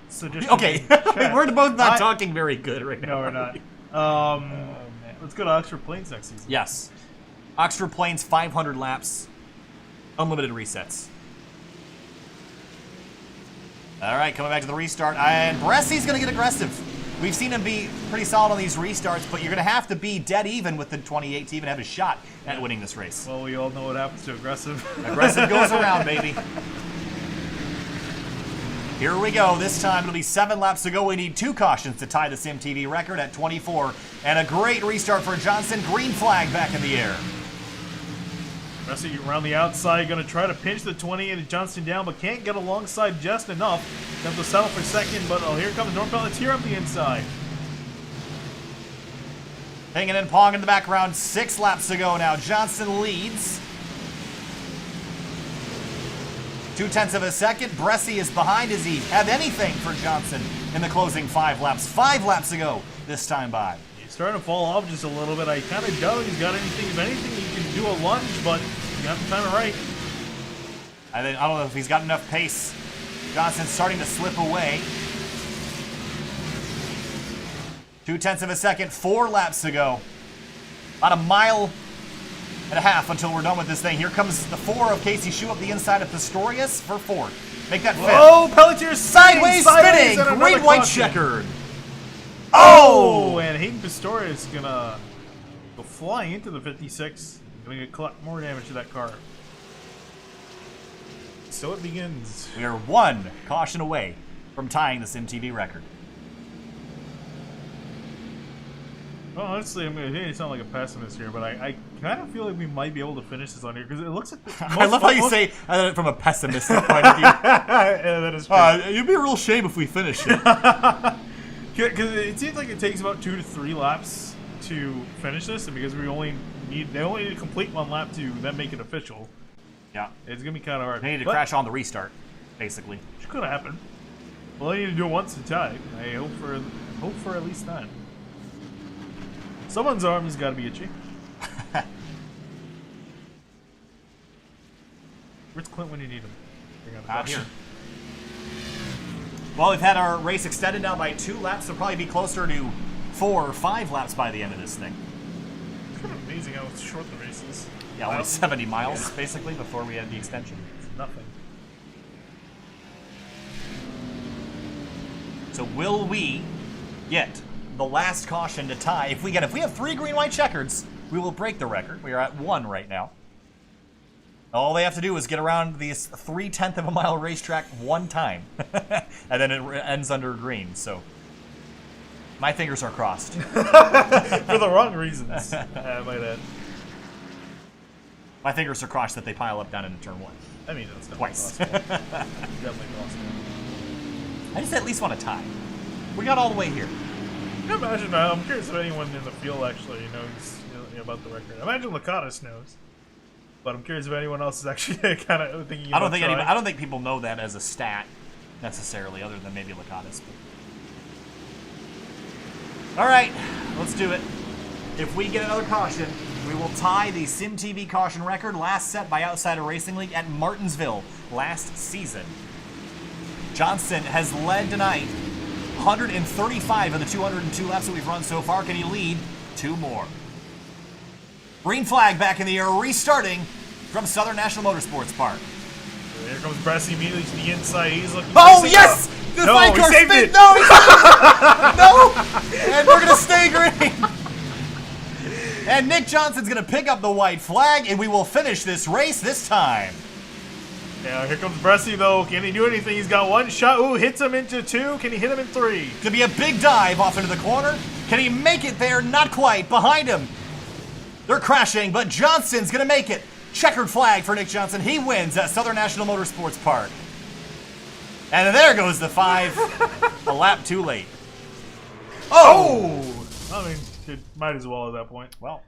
suggestion. Okay, we're both not talking very good right now. No, we're not. Let's go to Oxford Plains next season. Yes. Oxford Plains, 500 laps, unlimited resets. All right, coming back to the restart, and Bressy's going to get aggressive. We've seen him be pretty solid on these restarts, but you're going to have to be dead even with the 28 to even have a shot at winning this race. Well, we all know what happens to aggressive. Aggressive goes around, baby. Here we go. This time it'll be 7 laps to go. We need 2 cautions to tie the SimTV record at 24. And a great restart for Johnson. Green flag back in the air. Bressy around the outside, going to try to pinch the 28 and Johnston down, but can't get alongside just enough. Have to settle for second, but here comes North Pelletier up the inside. Hanging and Pong in the background. 6 laps to go now. Johnson leads. 0.2 of a second. Bressy is behind. Does he have anything for Johnson in the closing 5 laps? 5 laps to go this time by. He's starting to fall off just a little bit. I kind of doubt he's got anything. If anything, he can do a lunge, but he got the time right. I don't know if he's got enough pace. Johnson's starting to slip away. 0.2 of a second. 4 laps to go. About a mile and a half until we're done with this thing. Here comes the 4 of Casey Shu up the inside of Pistorius for 4th. Make that 5th. Oh, Pelletier sideways spinning. Green white checkered. Oh! And Hayden Pistorius is going to go flying into the 56. Going to collect more damage to that car. So it begins. We are 1 caution away from tying the SimTV record. Well, honestly, I mean, I sound like a pessimist here, but I kind of feel like we might be able to finish this on here because it looks like. I love how you say from a pessimistic point of view. Yeah, that is true. It'd be a real shame if we finish it. Because it seems like it takes about 2 to 3 laps to finish this, and because they only need to complete 1 lap to then make it official. Yeah, it's gonna be kind of hard. They need to crash on the restart, basically. Which could happen. Well, they need to do it once to tie. I hope for at least that. Someone's arm has got to be itchy. Where's Clint when you need him? Out here. Well, we've had our race extended now by 2 laps. It'll probably be closer to 4 or 5 laps by the end of this thing. It's kind of amazing how short the race is. Yeah, only 70 miles, basically, before we had the extension. It's nothing. So will we get the last caution to tie. If we have 3 green-white checkers, we will break the record. We are at 1 right now. All they have to do is get around this 3/10 of a mile racetrack 1 time. And then it ends under green, so my fingers are crossed. For the wrong reasons, I might add. My fingers are crossed that they pile up down into turn 1. I mean, that's Twice. definitely possible. I just at least want to tie. We got all the way here. I can imagine, I'm curious if anyone in the field actually knows about the record. I imagine Lakatos knows. But I'm curious if anyone else is actually kind of thinking about I don't think people know that as a stat necessarily, other than maybe Lakatos. All right, let's do it. If we get another caution, we will tie the SimTV caution record last set by Outsider Racing League at Martinsville last season. Johnson has led tonight 135 of the 202 laps that we've run so far. Can he lead 2 more? Green flag back in the air, restarting from Southern National Motorsports Park. Here comes Bressy immediately to the inside. He's looking. Oh, yes! The no, sidecar he saved spin! it! No, he saved it! No! And we're going to stay green. And Nick Johnson's going to pick up the white flag, and we will finish this race this time. Yeah, here comes Bressy, though. Can he do anything? He's got 1 shot. Ooh, hits him into 2. Can he hit him in 3? To be a big dive off into the corner. Can he make it there? Not quite. Behind him. They're crashing, but Johnson's going to make it. Checkered flag for Nick Johnson. He wins at Southern National Motorsports Park. And there goes the 5. A lap too late. Oh! I mean, it might as well at that point. Well,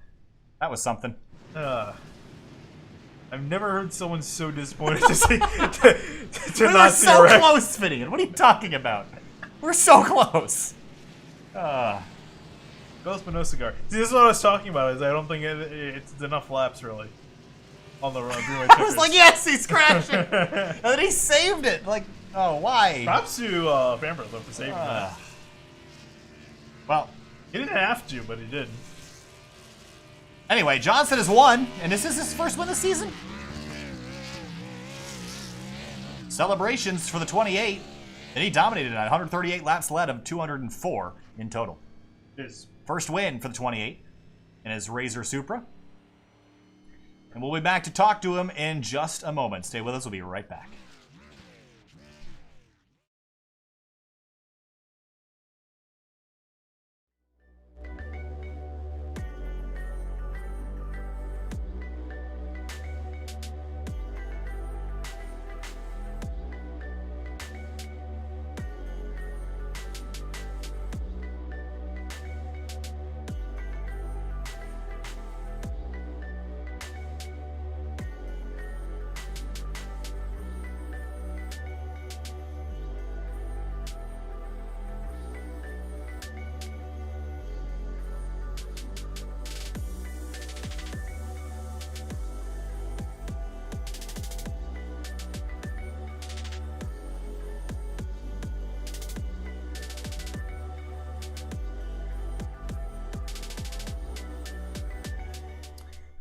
that was something. I've never heard someone so disappointed to see to We not were see so a wreck. close, Finian. What are you talking about? We're so close. Ghost but no cigar. See, this is what I was talking about. Is I don't think it's enough laps really on the run. I was like, yes, he's crashing, and then he saved it. Like, oh, why? Props to Bamber though for saving that. Well, He didn't have to, but he did. anyway, Johnson has won, and is this his first win this season? Celebrations for the 28, and he dominated tonight. 138 laps led of 204 in total. His First win for the 28 in his Razor Supra. And we'll be back to talk to him in just a moment. Stay with us. We'll be right back.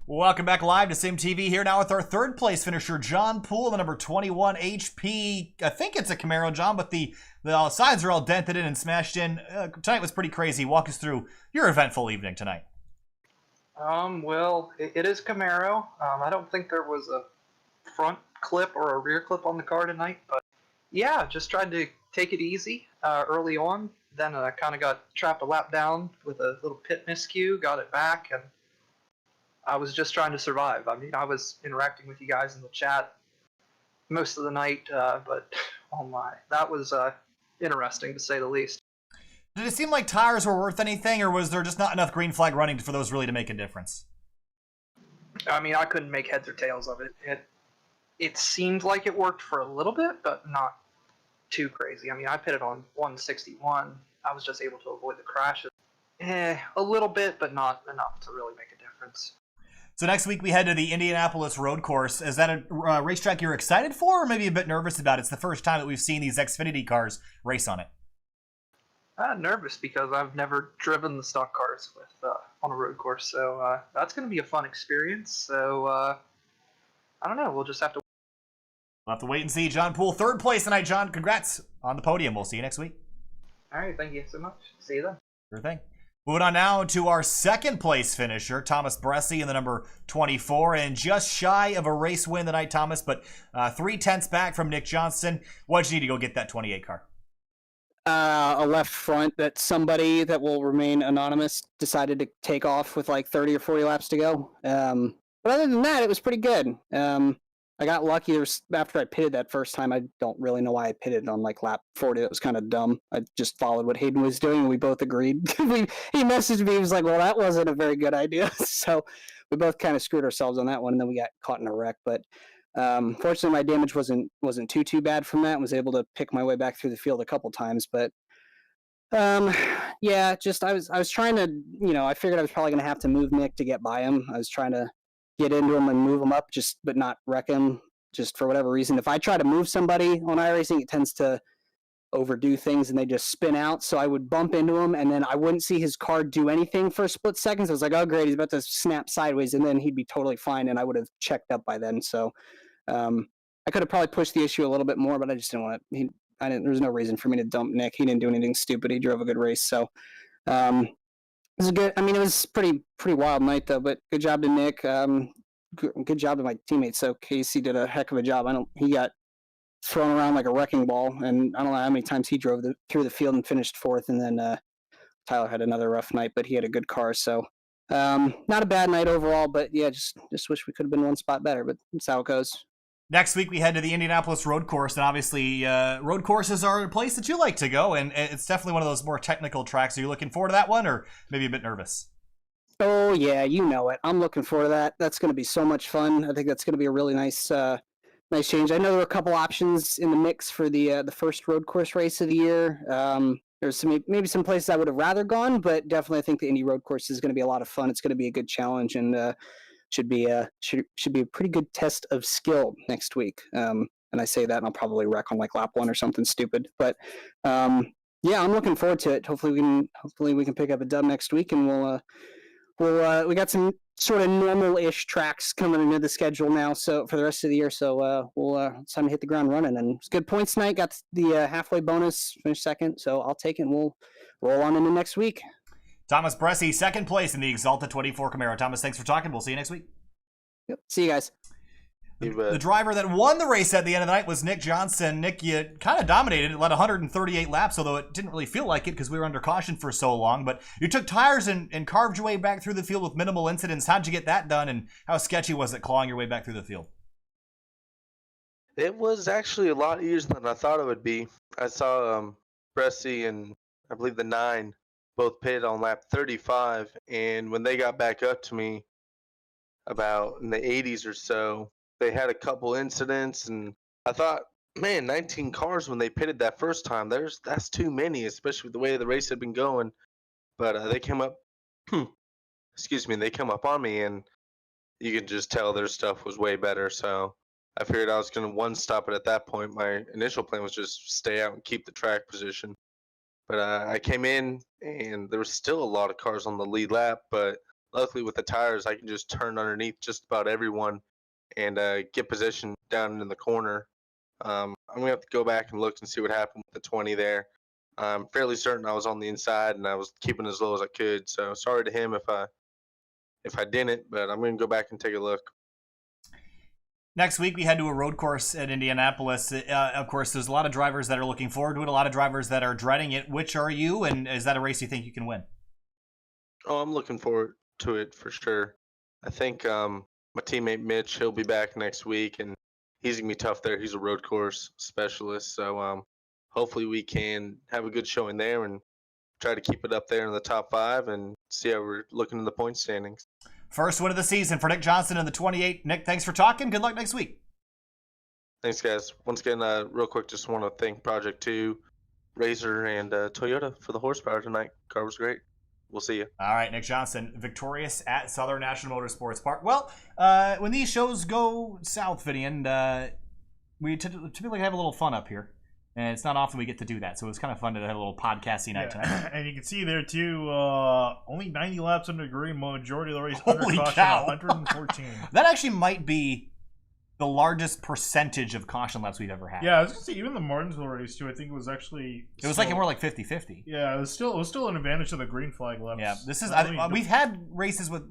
Welcome back live to SimTV here now with our 3rd place finisher, John Poole, the number 21 HP. I think it's a Camaro, John, but the sides are all dented in and smashed in. Tonight was pretty crazy. Walk us through your eventful evening tonight. Well, it is Camaro. I don't think there was a front clip or a rear clip on the car tonight, but yeah, just tried to take it easy early on. Then I kind of got trapped a lap down with a little pit miscue, got it back, and I was just trying to survive. I mean, I was interacting with you guys in the chat most of the night, but oh my, that was interesting to say the least. Did it seem like tires were worth anything, or was there just not enough green flag running for those really to make a difference? I mean, I couldn't make heads or tails of it. It seemed like it worked for a little bit, but not too crazy. I mean, I pitted on 161. I was just able to avoid the crashes. A little bit, but not enough to really make a difference. So next week we head to the Indianapolis Road Course. Is that a racetrack you're excited for, or maybe a bit nervous about? It's the first time that we've seen these Xfinity cars race on it. Nervous because I've never driven the stock cars with on a road course, so that's going to be a fun experience. So I don't know. We'll just have to. We'll have to wait and see. John Poole, 3rd place tonight. John, congrats on the podium. We'll see you next week. All right, thank you so much. See you then. Sure thing. Moving on now to our second place finisher, Thomas Bressi in the number 24, and just shy of a race win tonight, Thomas, but 3/10 back from Nick Johnson. What'd you need to go get that 28 car? A left front that somebody that will remain anonymous decided to take off with like 30 or 40 laps to go. But other than that, it was pretty good. I got lucky. After I pitted that first time, I don't really know why I pitted on like lap 40. That was kind of dumb. I just followed what Hayden was doing, and we both agreed. He messaged me. He was like, well, that wasn't a very good idea. So we both kind of screwed ourselves on that one, and then we got caught in a wreck. But fortunately, my damage wasn't too bad from that. I was able to pick my way back through the field a couple times. But yeah, just I was trying to, I figured I was probably going to have to move Nick to get by him. I was trying to get into him and move him up, but not wreck him, just for whatever reason. If I try to move somebody on iRacing, it tends to overdo things and they just spin out. So I would bump into him and then I wouldn't see his car do anything for a split second. So I was like, oh great, he's about to snap sideways, and then he'd be totally fine and I would have checked up by then. So I could have probably pushed the issue a little bit more, but I just didn't want to. There was no reason for me to dump Nick. He didn't do anything stupid. He drove a good race. So it was a good. I mean, it was pretty wild night though. But good job to Nick. Good job to my teammates. So Casey did a heck of a job. He got thrown around like a wrecking ball, and I don't know how many times he drove through the field and finished fourth. And then Tyler had another rough night, but he had a good car. So not a bad night overall. But yeah, just wish we could have been one spot better. But that's how it goes. Next week, we head to the Indianapolis road course, and obviously, road courses are a place that you like to go, and it's definitely one of those more technical tracks. Are you looking forward to that one, or maybe a bit nervous? Oh, yeah, you know it. I'm looking forward to that. That's going to be so much fun. I think that's going to be a really nice change. I know there are a couple options in the mix for the first road course race of the year. There's maybe some places I would have rather gone, but definitely I think the Indy road course is going to be a lot of fun. It's going to be a good challenge, and should be a pretty good test of skill next week. And I say that and I'll probably wreck on like lap 1 or something stupid. But yeah, I'm looking forward to it. Hopefully we can pick up a dub next week, and we got some sort of normal-ish tracks coming into the schedule now. So for the rest of the year, so it's time to hit the ground running. And it's good points tonight. Got the halfway bonus, finished second. So I'll take it, and we'll roll on into next week. Thomas Bressi, second place in the Exalta 24 Camaro. Thomas, thanks for talking. We'll see you next week. Yep. See you guys. The driver that won the race at the end of the night was Nick Johnson. Nick, you kind of dominated. It led 138 laps, although it didn't really feel like it because we were under caution for so long. But you took tires and carved your way back through the field with minimal incidents. How'd you get that done, and how sketchy was it clawing your way back through the field? It was actually a lot easier than I thought it would be. I saw Bressi and I believe the 9 both pitted on lap 35, and when they got back up to me about in the 80s or so, they had a couple incidents, and I thought, man, 19 cars when they pitted that first time, that's too many, especially with the way the race had been going. But they came up, they come up on me, and you could just tell their stuff was way better. So I figured I was going to one stop it at that point. My initial plan was just stay out and keep the track position. But I came in, and there was still a lot of cars on the lead lap. But luckily with the tires, I can just turn underneath just about everyone and get position down in the corner. I'm going to have to go back and look and see what happened with the 20 there. I'm fairly certain I was on the inside, and I was keeping as low as I could. So sorry to him if I didn't, but I'm going to go back and take a look. Next week, we head to a road course at Indianapolis. Of course, there's a lot of drivers that are looking forward to it, a lot of drivers that are dreading it. Which are you, and is that a race you think you can win? Oh, I'm looking forward to it for sure. I think my teammate Mitch, he'll be back next week, and he's going to be tough there. He's a road course specialist, so hopefully we can have a good showing there and try to keep it up there in the top 5 and see how we're looking in the point standings. First win of the season for Nick Johnson in the 28. Nick, thanks for talking. Good luck next week. Thanks, guys. Once again, real quick, just want to thank Project 2, Razor, and Toyota for the horsepower tonight. Car was great. We'll see you. All right, Nick Johnson, victorious at Southern National Motorsports Park. Well, when these shows go south, Finian, we typically have a little fun up here. And it's not often we get to do that, so it was kind of fun to have a little podcasting night tonight. And you can see there, too, only 90 laps under green, majority of the race Holy under caution, cow. 114. That actually might be the largest percentage of caution laps we've ever had. Yeah, I was gonna say even the Martinsville race too. I think it was actually. It was like more like 50-50. Yeah, it was still an advantage to the green flag laps. Yeah, this is. I mean, We've had races with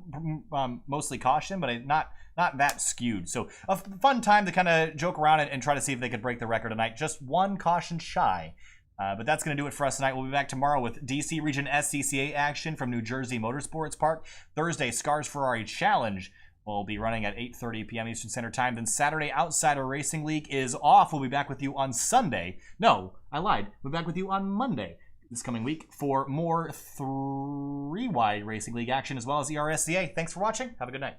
mostly caution, but not that skewed. So a fun time to kind of joke around and try to see if they could break the record tonight. Just one caution shy. But that's going to do it for us tonight. We'll be back tomorrow with DC Region SCCA action from New Jersey Motorsports Park. Thursday, Scars Ferrari Challenge will be running at 8:30 p.m. Eastern Standard Time. Then Saturday, Outsider Racing League is off. We'll be back with you on Sunday. No, I lied. We'll be back with you on Monday this coming week for more 3-wide Racing League action as well as the RSCA. Thanks for watching. Have a good night.